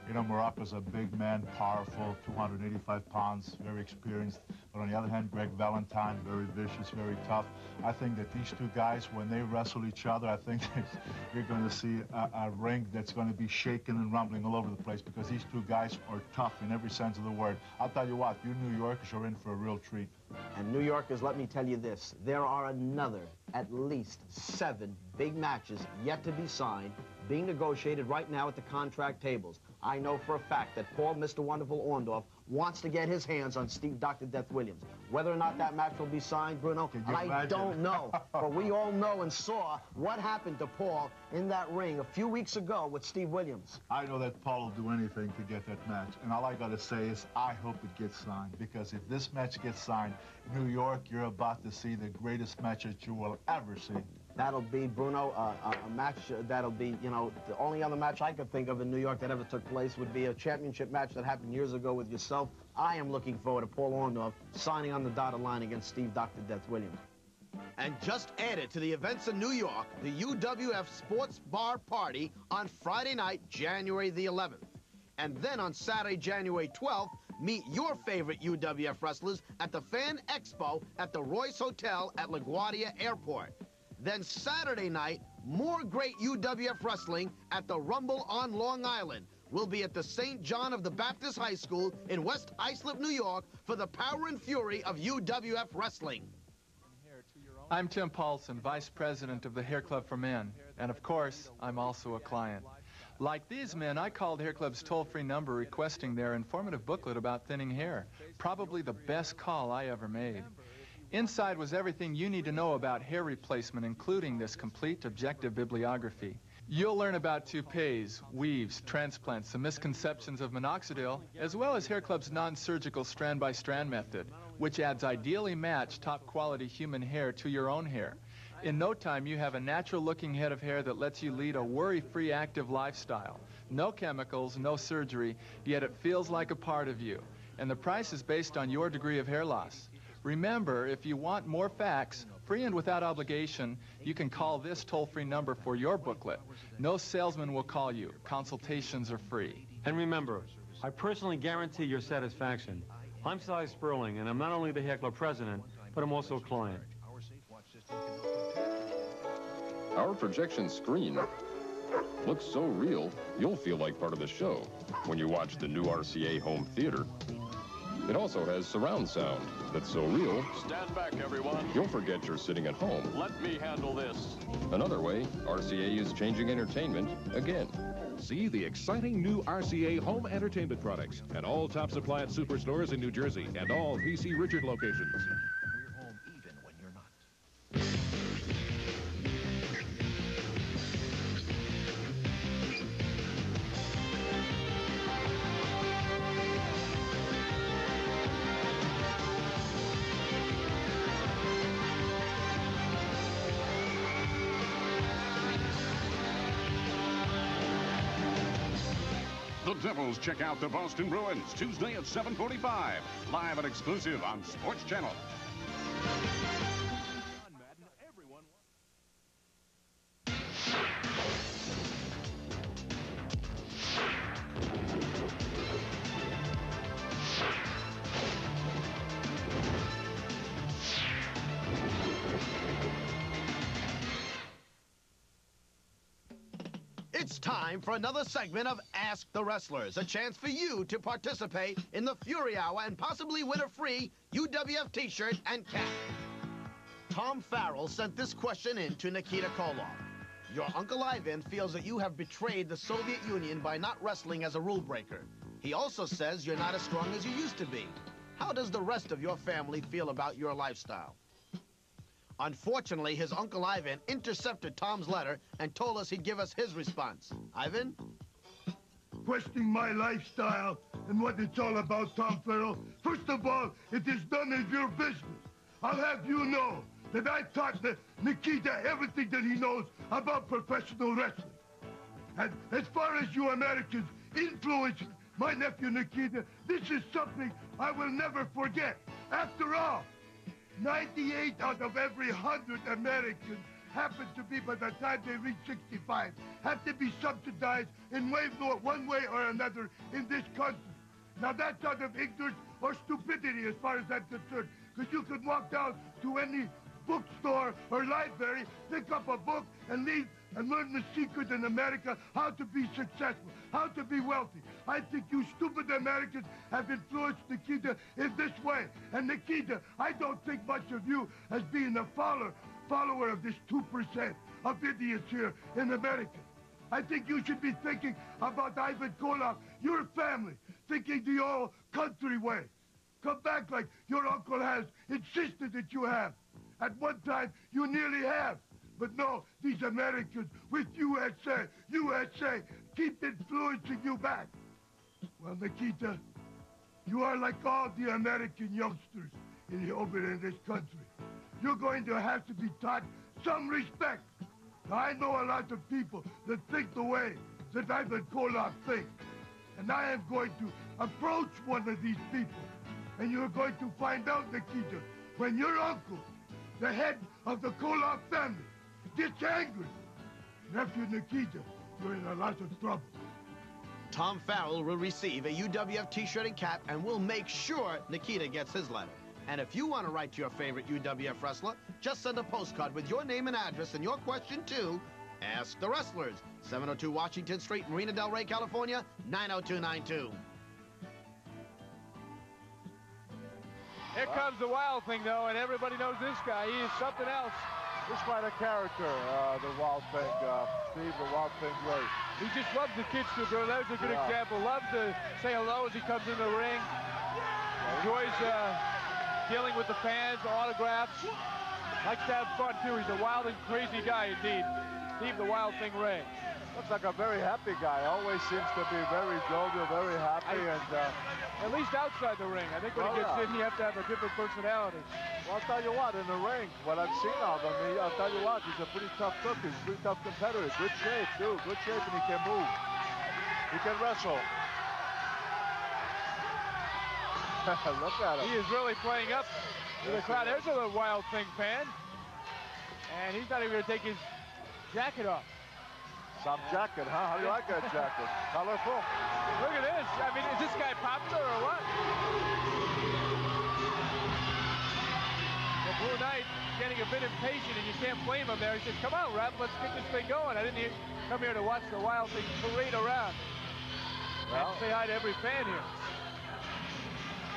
E: You know, Morocco's a big man, powerful, 285 pounds, very experienced. But on the other hand, Greg Valentine, very vicious, very tough. I think that these two guys, when they wrestle each other, I think that you're going to see a ring that's going to be shaking and rumbling all over the place because these two guys are tough in every sense of the word. I'll tell you what, you New Yorkers are in for a real treat.
A: And New Yorkers, let me tell you this. There are at least 7 big matches yet to be signed, being negotiated right now at the contract tables. I know for a fact that Paul, Mr. Wonderful Orndorff, wants to get his hands on Steve Dr. Death Williams. Whether or not that match will be signed, Bruno, I don't know. But we all know and saw what happened to Paul in that ring a few weeks ago with Steve Williams.
E: I know that Paul will do anything to get that match. And all I got to say is I hope it gets signed. Because if this match gets signed, New York, you're about to see the greatest match that you will ever see.
A: That'll be, Bruno, a match that'll be, you know, the only other match I could think of in New York that ever took place would be a championship match that happened years ago with yourself. I am looking forward to Paul Orndorff signing on the dotted line against Steve Dr. Death Williams. And just added to the events in New York, the UWF Sports Bar Party on Friday night, January the 11th. And then on Saturday, January 12th, meet your favorite UWF wrestlers at the Fan Expo at the Royce Hotel at LaGuardia Airport. Then Saturday night, more great UWF wrestling at the Rumble on Long Island. We'll be at the St. John of the Baptist High School in West Islip, New York for the power and fury of UWF wrestling.
M: I'm Tim Paulson, Vice President of the Hair Club for Men. And of course, I'm also a client. Like these men, I called Hair Club's toll-free number requesting their informative booklet about thinning hair. Probably the best call I ever made. Inside was everything you need to know about hair replacement, including this complete objective bibliography. You'll learn about toupees, weaves, transplants, the misconceptions of minoxidil, as well as Hair Club's non-surgical strand-by-strand method, which adds ideally matched top-quality human hair to your own hair. In no time, you have a natural-looking head of hair that lets you lead a worry-free, active lifestyle. No chemicals, no surgery, yet it feels like a part of you. And the price is based on your degree of hair loss. Remember, if you want more facts, free and without obligation, you can call this toll-free number for your booklet. No salesman will call you. Consultations are free.
N: And remember, I personally guarantee your satisfaction. I'm Cy Sperling, and I'm not only the Hair Club president, but I'm also a client.
O: Our projection screen looks so real, you'll feel like part of the show when you watch the new RCA home theater. It also has surround sound that's so real,
P: stand back, everyone.
O: You'll forget you're sitting at home.
P: Let me handle this.
O: Another way, RCA is changing entertainment again.
Q: See the exciting new RCA home entertainment products at all Top Appliance superstores in New Jersey and all PC Richard locations.
R: We're home even when you're not.
S: The Devils check out the Boston Bruins Tuesday at 7:45, live and exclusive on Sports Channel.
A: It's time for another segment of Ask the Wrestlers, a chance for you to participate in the Fury Hour and possibly win a free UWF t-shirt and cap. Tom Farrell sent this question in to Nikita Koloff. Your Uncle Ivan feels that you have betrayed the Soviet Union by not wrestling as a rule breaker. He also says you're not as strong as you used to be. How does the rest of your family feel about your lifestyle? Unfortunately, his Uncle Ivan intercepted Tom's letter and told us he'd give us his response. Ivan?
C: Questioning my lifestyle and what it's all about, Tom Farrell. First of all, it is none of your business. I'll have you know that I taught Nikita everything that he knows about professional wrestling. And as far as you Americans influence my nephew Nikita, this is something I will never forget. After all, 98 out of every 100 Americans happen to be, by the time they reach 65, have to be subsidized in one way or another in this country. Now that's out of ignorance or stupidity as far as I'm concerned. Because you could walk down to any bookstore or library, pick up a book, and leave and learn the secret in America, how to be successful, how to be wealthy. I think you stupid Americans have influenced Nikita in this way. And Nikita, I don't think much of you as being a follower of this 2% of idiots here in America. I think you should be thinking about Ivan Koloff, your family, thinking the old country way. Come back like your uncle has insisted that you have. At one time, you nearly have. But no, these Americans with USA, keep influencing you back. Well, Nikita, you are like all the American youngsters over in this country. You're going to have to be taught some respect. Now, I know a lot of people that think the way that Ivan Koloff thinks. And I am going to approach one of these people. And you're going to find out, Nikita, when your uncle, the head of the Koloff family, gets angry. Nephew Nikita, you're in a lot of trouble.
A: Tom Farrell will receive a UWF t-shirt and cap, and we'll make sure Nikita gets his letter. And if you want to write to your favorite UWF wrestler, just send a postcard with your name and address and your question to Ask the Wrestlers, 702 Washington Street, Marina Del Rey, California, 90292.
D: Here comes the Wild Thing, though, and everybody knows this guy. He is something else.
E: Just quite a character, the Wild Thing, Steve, the Wild Thing Ray.
D: He just loves the kids to go. That was a good example. Loves to say hello as he comes in the ring. Enjoys dealing with the fans, autographs. Likes to have fun, too. He's a wild and crazy guy, indeed. Steve, the Wild Thing Ray.
E: Looks like a very happy guy. Always seems to be very jovial, very happy, and
D: at least outside the ring. I think when he gets in, you have to have a different personality.
E: Well, I'll tell you what, in the ring, what I've seen of him, I'll tell you what, he's a pretty tough cookie. He's a pretty tough competitor. Good shape, too. Good shape, and he can move. He can wrestle. Look at him.
D: He is really playing up to the crowd. There's a Wild Thing fan. And he's not even going to take his jacket off.
E: Some jacket, huh? How do you like that jacket? Colorful.
D: Look at this. I mean, is this guy popular or what? The Blue Knight getting a bit impatient, and you can't blame him there. He says, come on, Rap, let's get this thing going. I didn't come here to watch the Wild Thing parade around. Well, and say hi to every fan here.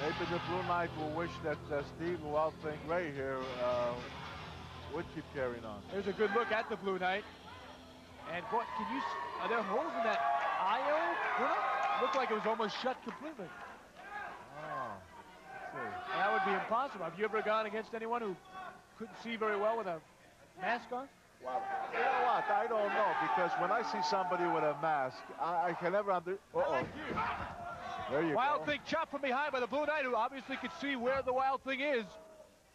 E: Maybe the Blue Knight will wish that Steve, the Wild Thing Ray here, would keep carrying on.
D: There's a good look at the Blue Knight. And boy, are there holes in that eye? Looked like it was almost shut completely.
E: Oh, let's see.
D: And that would be impossible. Have you ever gone against anyone who couldn't see very well with a mask on?
E: Well, you know what? I don't know, because when I see somebody with a mask, I can never There you go.
D: Wild Thing chopped from behind by the Blue Knight, who obviously could see where the Wild Thing is.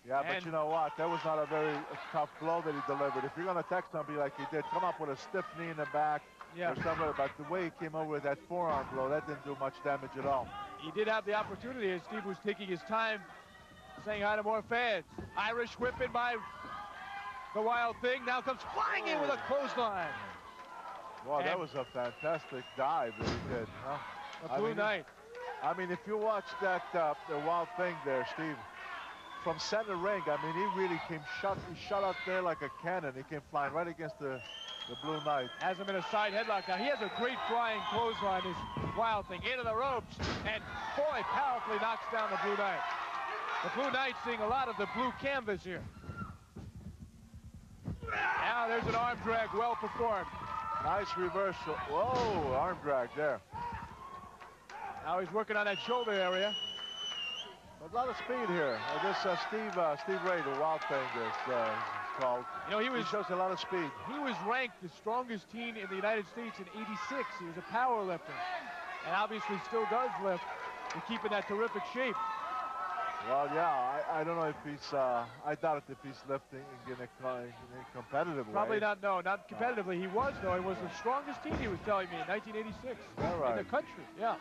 E: Yeah, but you know what? That was not a very tough blow that he delivered. If you're going to attack somebody like he did, come up with a stiff knee in the back or somewhere. But the way he came over with that forearm blow, that didn't do much damage at all.
D: He did have the opportunity, as Steve was taking his time, saying hi to more fans. Irish whip in by the Wild Thing. Now comes flying in with a clothesline.
E: Wow, that was a fantastic dive that he did. Huh?
D: The Blue Knight.
E: I mean, if you watch that, the Wild Thing there, Steve, from center ring, I mean, he really came he shot out there like a cannon. He came flying right against the Blue Knight.
D: Has him in a side headlock now. He has a great flying clothesline, this Wild Thing, into the ropes, and boy, powerfully knocks down the Blue Knight. The Blue Knight seeing a lot of the blue canvas here. Now there's an arm drag, well performed.
E: Nice reversal. Whoa, arm drag there.
D: Now he's working on that shoulder area.
E: A lot of speed here. This Steve Ray, the Wild Thing, is called.
D: You know, he
E: shows a lot of speed.
D: He was ranked the strongest teen in the United States in '86. He was a power lifter, and obviously still does lift to keep in that terrific shape.
E: Well, yeah, I don't know if he's. I doubt it if he's lifting in a competitive way.
D: Probably not. No, not competitively. He was though. He was the strongest teen. He was telling me in 1986 in the country. Yeah.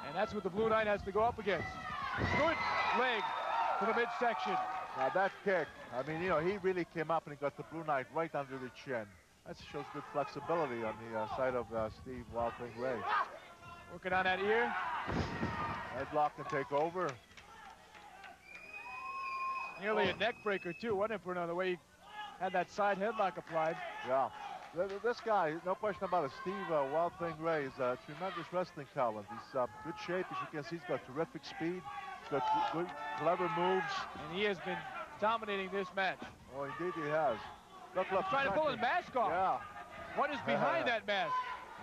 D: And that's what the Blue Knight has to go up against. Good leg to the midsection.
E: Now that kick, I mean, you know, he really came up and he got the Blue Knight right under the chin. That shows good flexibility on the side of Steve Wild Thing Ray.
D: Working on that ear.
E: Headlock can take over.
D: Nearly a neck breaker, too, wasn't it, Bruno, the way he had that side headlock applied?
E: Yeah. This guy, no question about it, Steve Wild Thing Ray is a tremendous wrestling talent. He's good shape, as you can see. He's got terrific speed. He's got good, clever moves.
D: And he has been dominating this match.
E: Oh, indeed he has. Look,
D: He's trying to pull his mask off.
E: Yeah.
D: What is behind that mask?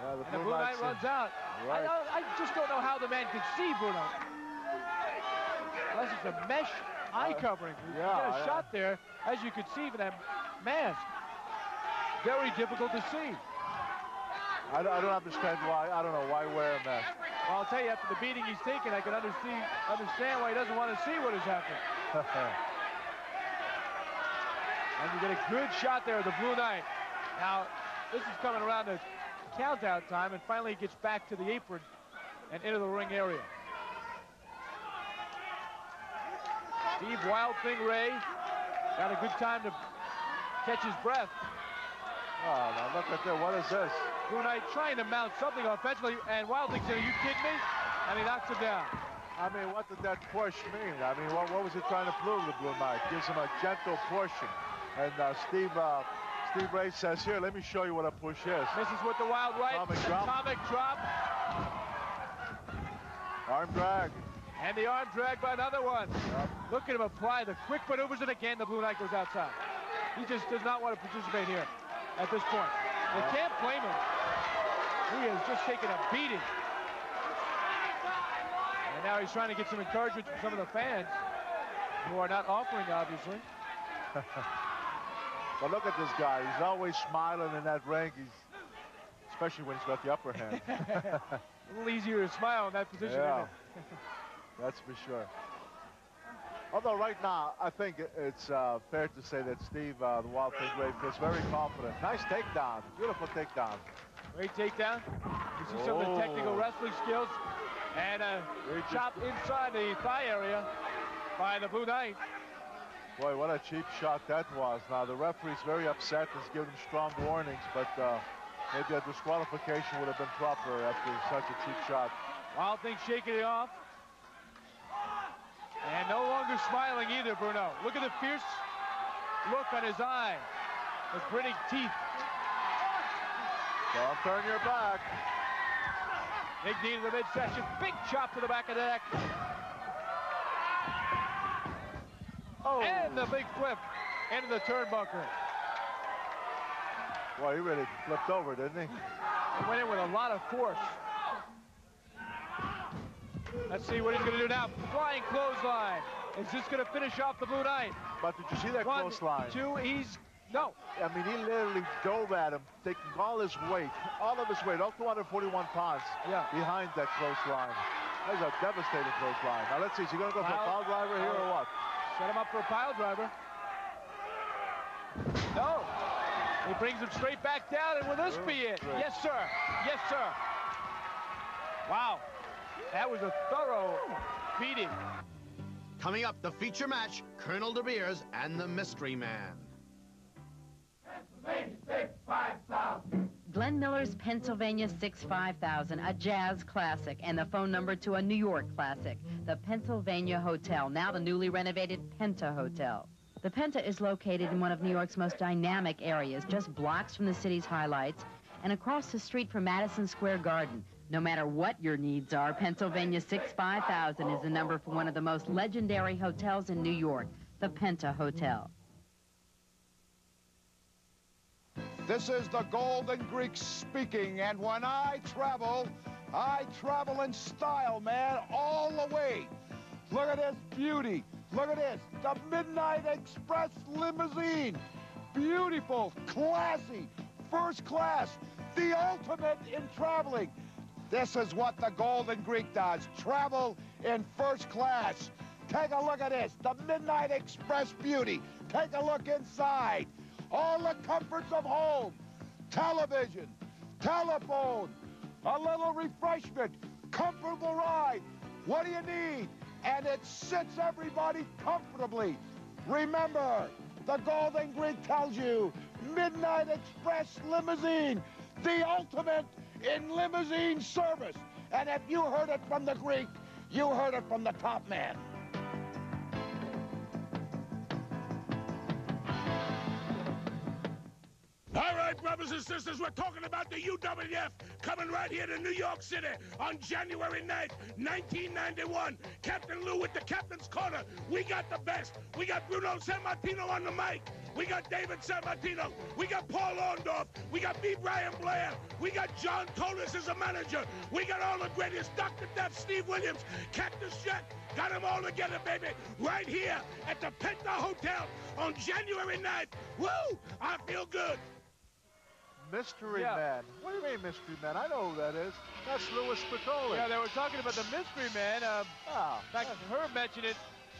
E: Yeah,
D: and the Blue Knight runs out.
E: Right.
D: I just don't know how the man can see, Bruno. Unless it's a mesh eye covering. You got a shot there, as you could see, for that mask. Very difficult to see.
E: I don't understand why. I don't know why wear a mask.
D: Well, I'll tell you, after the beating he's taken, I can understand why he doesn't want to see what has happened. And you get a good shot there of the Blue Knight. Now, this is coming around the countdown time, and finally he gets back to the apron and into the ring area. Steve Wild Thing Ray got a good time to catch his breath.
E: Oh, now look at that. What is this?
D: Blue Knight trying to mount something offensively, and Wild Thing said, "Are you kidding me?" And he knocks him down.
E: I mean, what did that push mean? I mean, what was he trying to prove, the Blue Knight? Gives him a gentle pushing. And Steve Ray says, "Here, let me show you what a push is."
D: Misses with the wild right. Atomic drop.
E: Arm drag.
D: And the arm drag by another one.
E: Yep.
D: Look at him apply the quick maneuvers, and again, the Blue Knight goes outside. He just does not want to participate here at this point. They can't blame him. He has just taken a beating. And now he's trying to get some encouragement from some of the fans who are not offering, obviously.
E: But look at this guy. He's always smiling in that ring. Especially when he's got the upper hand.
D: A little easier to smile in that position,
E: Yeah.
D: isn't it?
E: That's for sure. Although right now, I think it's fair to say that Steve, the Wild Thing Ray, feels very confident. Nice takedown. Beautiful takedown.
D: Great takedown. You see some of the technical wrestling skills. And a chop inside the thigh area by the Blue Knight.
E: Boy, what a cheap shot that was. Now, the referee's very upset. He's given him strong warnings, but maybe a disqualification would have been proper after such a cheap shot.
D: Wild Thing shaking it off. And no longer smiling either, Bruno. Look at the fierce look on his eye. With gritting teeth.
E: Don't turn your back.
D: Big knee to the midsection. Big chop to the back of the neck. Oh. And the big flip into the turnbuckle.
E: Boy, he really flipped over, didn't he?
D: He went in with a lot of force. Let's see what he's going to do now. Flying clothesline. Is this going to finish off the Blue Knight?
E: But did you see that clothesline?
D: 1, 2, no.
E: I mean, he literally dove at him, taking all his weight, all 241 pounds behind that clothesline. That was a devastating clothesline. Now, let's see. Is he going to go for a pile driver here or what?
D: Set him up for a pile driver. No. He brings him straight back down, and will this be it?
E: Great.
D: Yes, sir. Yes, sir. Wow. That was a thorough beating.
A: Coming up, the feature match, Colonel De Beers and the Mystery Man.
I: Glenn Miller's Pennsylvania 65000, a jazz classic, and the phone number to a New York classic, the Pennsylvania Hotel, now the newly renovated Penta Hotel. The Penta is located in one of New York's most dynamic areas, just blocks from the city's highlights, and across the street from Madison Square Garden. No matter what your needs are, Pennsylvania 65000 is the number for one of the most legendary hotels in New York, the Penta Hotel.
J: This is the Golden Greek speaking, and when I travel in style, man, all the way. Look at this beauty. Look at this, the Midnight Express limousine. Beautiful, classy, first class, the ultimate in traveling. This is what the Golden Greek does, travel in first class. Take a look at this, the Midnight Express beauty. Take a look inside. All the comforts of home, television, telephone, a little refreshment, comfortable ride. What do you need? And it sits everybody comfortably. Remember, the Golden Greek tells you, Midnight Express limousine, the ultimate in limousine service. And if you heard it from the Greek, you heard it from the top man.
K: All right, brothers and sisters, we're talking about the UWF coming right here to New York City on January 9th, 1991. Captain Lou with the captain's corner. We got the best. We got Bruno Sammartino on the mic. We got David Sammartino. We got Paul Orndorff. We got B. Brian Blair. We got John Tolis as a manager. We got all the greatest. Dr. Death, Steve Williams, Cactus Jack. Got them all together, baby, right here at the Penta Hotel on January 9th. Woo! I feel good.
E: Mystery Man. What do you mean Mystery Man? I know who that is. That's Louis Piccoli.
D: Yeah, they were talking about the Mystery Man. In fact, Herb mentioned it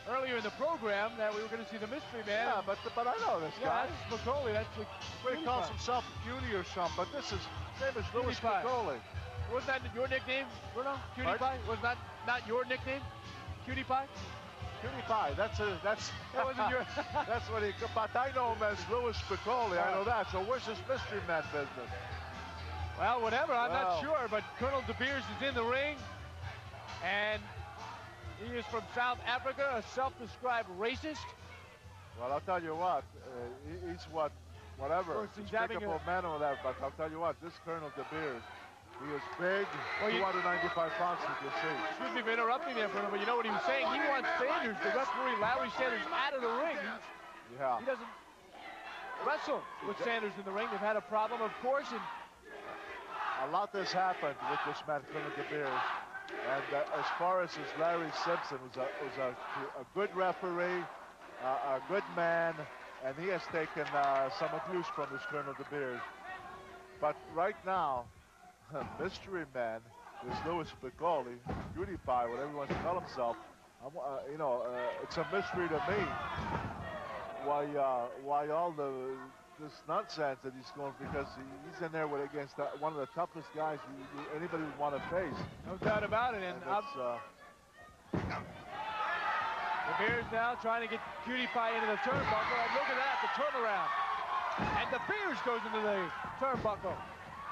D: earlier in the program that we were going to see the Mystery Man.
E: Yeah, but I know this guy.
D: That's Piccoli. That's the
E: he calls himself Cutie or something, but his name is Louis Piccoli.
D: Wasn't that your nickname, Bruno? Cutie Pie? Was that not your nickname? Cutie Pie?
E: Cutie Pie. That wasn't your. That's what he. But I know him as Louis Piccoli. I know that. So where's this Mystery Man business?
D: Well, whatever. I'm not sure. But Colonel De Beers is in the ring, and he is from South Africa, a self-described racist.
E: Well, I'll tell you what. He's whatever. Despicable man or whatever. But I'll tell you what. This Colonel De Beers. He is big, 295 pounds, you can see.
D: Excuse me for interrupting there, Bruno, but you know what he was saying? He wants Sanders, the referee, Larry Sanders, out of the ring. He doesn't wrestle with Sanders in the ring. They've had a problem, of course. And
E: a lot has happened with this man, Colonel De Beers. And as far as Larry Simpson was a good referee, a good man, and he has taken some abuse from this Colonel De Beers. But right now, Mystery Man, this Louis Piccoli, Cutie Pie, whatever he wants to call himself. It's a mystery to me why all this nonsense that he's going, because he's in there against one of the toughest guys anybody would want to face.
D: No doubt about it. And De Beers now trying to get Cutie Pie into the turnbuckle. And look at that, the turnaround. And De Beers goes into the turnbuckle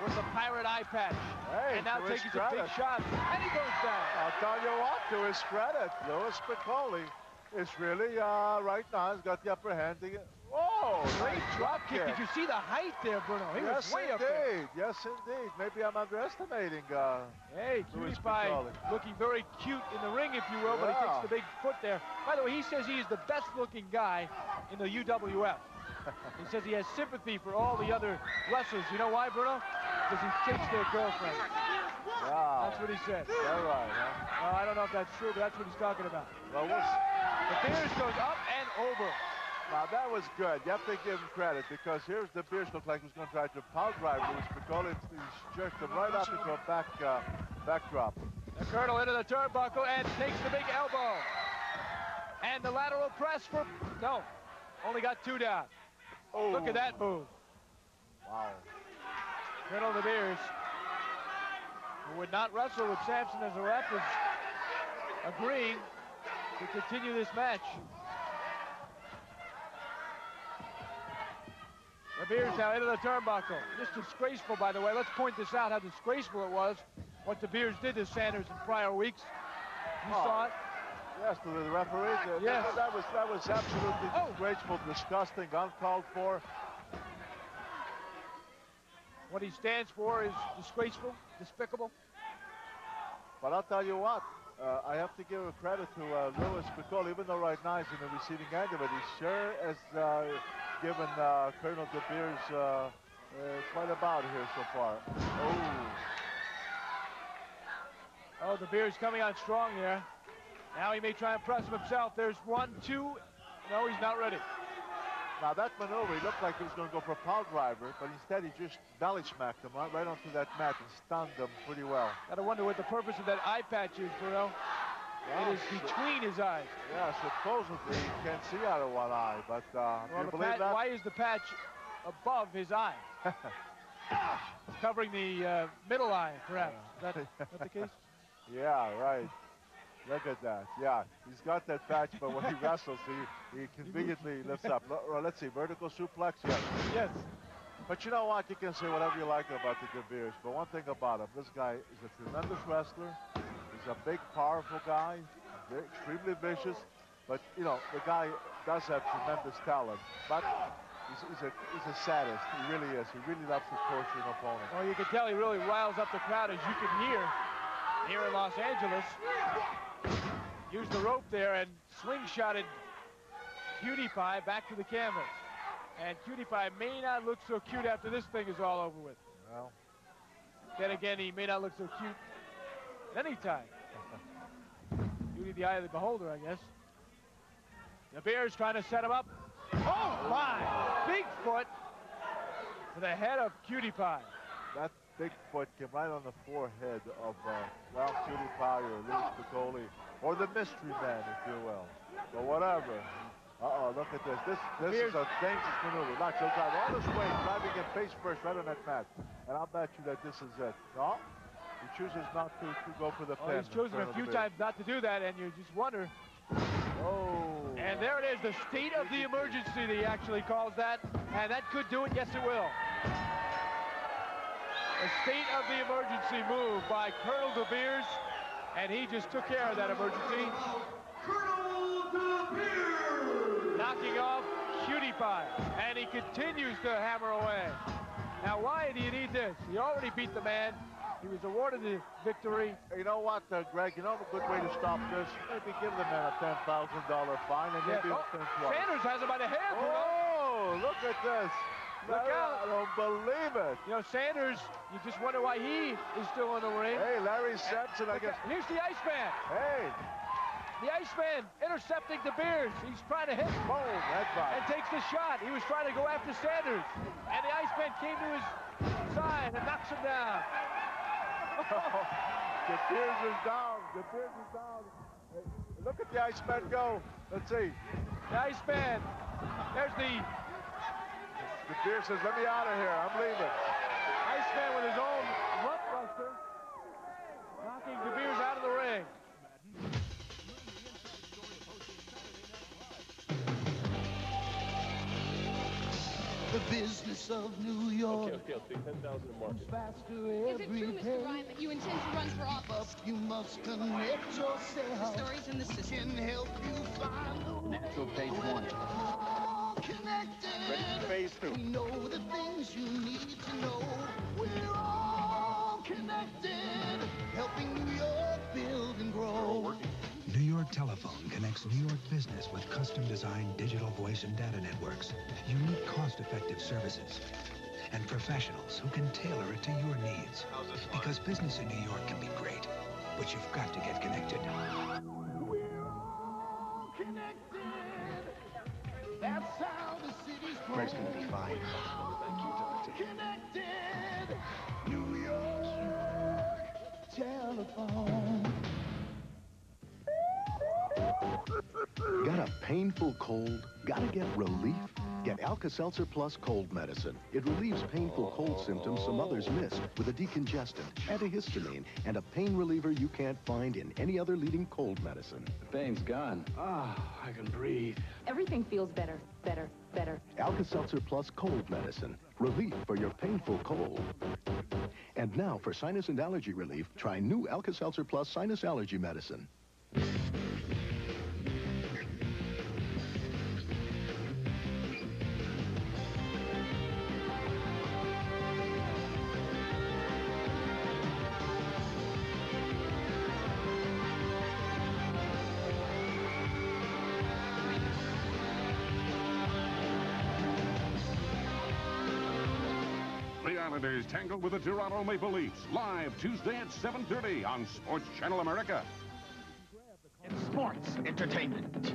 D: with a pirate eye patch.
E: Hey,
D: and now taking some big shots. And he goes down.
E: I'll tell you what, to his credit, Louis Piccoli is really, right now, has got the upper hand. Oh,
D: great drop kick. Did you see the height there, Bruno? He was way up there.
E: Yes, indeed. Maybe I'm underestimating
D: Hey, Cutie Pie looking very cute in the ring, if you will, but he takes the big foot there. By the way, he says he is the best-looking guy in the UWF. He says he has sympathy for all the other wrestlers. You know why, Bruno? Because he takes their girlfriend.
E: Wow.
D: That's what he said.
E: Is that right, huh?
D: Well, I don't know if that's true, but that's what he's talking about.
E: Well,
D: De Beers goes up and over.
E: Now, that was good. You have to give him credit, because here's De Beers looked like he was going to try to power drive Louis Piccoli. He jerked him right up into a backdrop.
D: The Colonel into the turnbuckle and takes the big elbow. And the lateral press for... No, only got 2 down.
E: Oh.
D: Look at that move.
E: Wow.
D: Colonel De Beers, who would not wrestle with Sampson as a ref, is agreeing to continue this match. De Beers now into the turnbuckle. Just disgraceful, by the way. Let's point this out, how disgraceful it was, what De Beers did to Sanders in prior weeks. You saw it?
E: Yes, to the referee.
D: Yes.
E: That was absolutely disgraceful, disgusting, uncalled for.
D: What he stands for is disgraceful, despicable.
E: But I'll tell you what, I have to give credit to Louis Piccoli, even though right now he's in the receiving end of it. He sure has given Colonel De Beers quite a bout here so far.
D: Oh, De Beers coming on strong here. Now he may try and press him himself. There's 1, 2. No, he's not ready.
E: Now that maneuver, he looked like he was going to go for a power driver, but instead he just belly smacked him right onto that mat and stunned him pretty well.
D: Gotta wonder what the purpose of that eye patch is, Bruno. It is between his eyes.
E: Yeah, supposedly he can't see out of one eye, but do you believe that?
D: Why is the patch above his eye? Covering the middle eye, perhaps. Is that the case?
E: Yeah, right. Look at that. Yeah, he's got that patch, but when he wrestles, he conveniently lifts up. Let's see, vertical suplex? Yes.
D: Yes.
E: But you know what? You can say whatever you like about the De Beers, but one thing about him, this guy is a tremendous wrestler. He's a big, powerful guy, extremely vicious. But, you know, the guy does have tremendous talent. But he's a sadist. He really is. He really loves to torture an opponent.
D: Well, you can tell he really riles up the crowd, as you can hear here in Los Angeles. Used the rope there and slingshotted Cutie Pie back to the canvas. And Cutie Pie may not look so cute after this thing is all over with.
E: Well.
D: Then again, he may not look so cute at any time. Beauty the eye of the beholder, I guess. The Bears trying to set him up. Oh, my! Big foot to the head of Cutie Pie.
E: That big foot came right on the forehead of, well, Cutie Pie or Louis Spicoli, or the mystery man, if you will. But whatever. Uh-oh, look at this. This is a dangerous maneuver. Watch, he'll drive all this way, driving him face first right on that mat. And I'll bet you that this is it. No? He chooses not to go for the pin.
D: He's chosen a few times not to do that, and you just wonder.
E: Oh.
D: And there it is, the state of the emergency, he actually calls that. And that could do it. Yes, it will. The state of the emergency move by Colonel De Beers, and he just took care of that emergency.
L: Colonel De Beers!
D: Knocking off Cutie Pie, and he continues to hammer away. Now, why do you need this? He already beat the man. He was awarded the victory.
E: You know what, Greg? You know a good way to stop this? Maybe give the man a $10,000 fine and maybe he'll finish twice.
D: Sanders has him by the hair.
E: Oh, look at this.
D: Look out.
E: I don't believe it.
D: You know, Sanders, you just wonder why he is still in the ring.
E: Hey, Larry Sampson, I guess.
D: Here's the Iceman.
E: Hey.
D: The Iceman intercepting De Beers. He's trying to hit.
E: Boom, headbutt.
D: And takes the shot. He was trying to go after Sanders. And the Iceman came to his side and knocks him down.
E: De Beers is down. De Beers is down. Hey, look at the Iceman go. Let's see.
D: The Iceman. There's the...
E: De Beers says, let me out of here. I'm leaving.
D: Iceman with his own rump buster. Knocking De Beers out of the ring.
L: The business of New York.
P: Okay, I'll take 10,000 a market.
L: Faster
T: Is it true, Mr. Ryan, that you intend to run for office?
L: You must connect yourself.
T: The stories in the system
L: Can help you find the
G: Natural page 1.
L: connected.
P: Ready for phase 2.
L: We know the things you need to know. We're all connected, helping New York build and grow.
U: New York Telephone connects New York business with custom-designed digital voice and data networks, unique cost-effective services, and professionals who can tailor it to your needs. Because business in New York can be great, but you've got to get connected.
L: We're all connected. That's how the city's grown.
R: Greg's gonna be fine.
L: Connected. New York Telephone.
V: Got a painful cold? Gotta get relief? Get Alka-Seltzer Plus cold medicine. It relieves painful cold symptoms some others miss with a decongestant, antihistamine, and a pain reliever you can't find in any other leading cold medicine.
G: The pain's gone. I can breathe.
W: Everything feels better, better, better.
V: Alka-Seltzer Plus cold medicine. Relief for your painful cold. And now for sinus and allergy relief, try new Alka-Seltzer Plus sinus allergy medicine.
S: Islanders tangle with the Toronto Maple Leafs live Tuesday at 7:30 on Sports Channel America.
R: It's sports entertainment.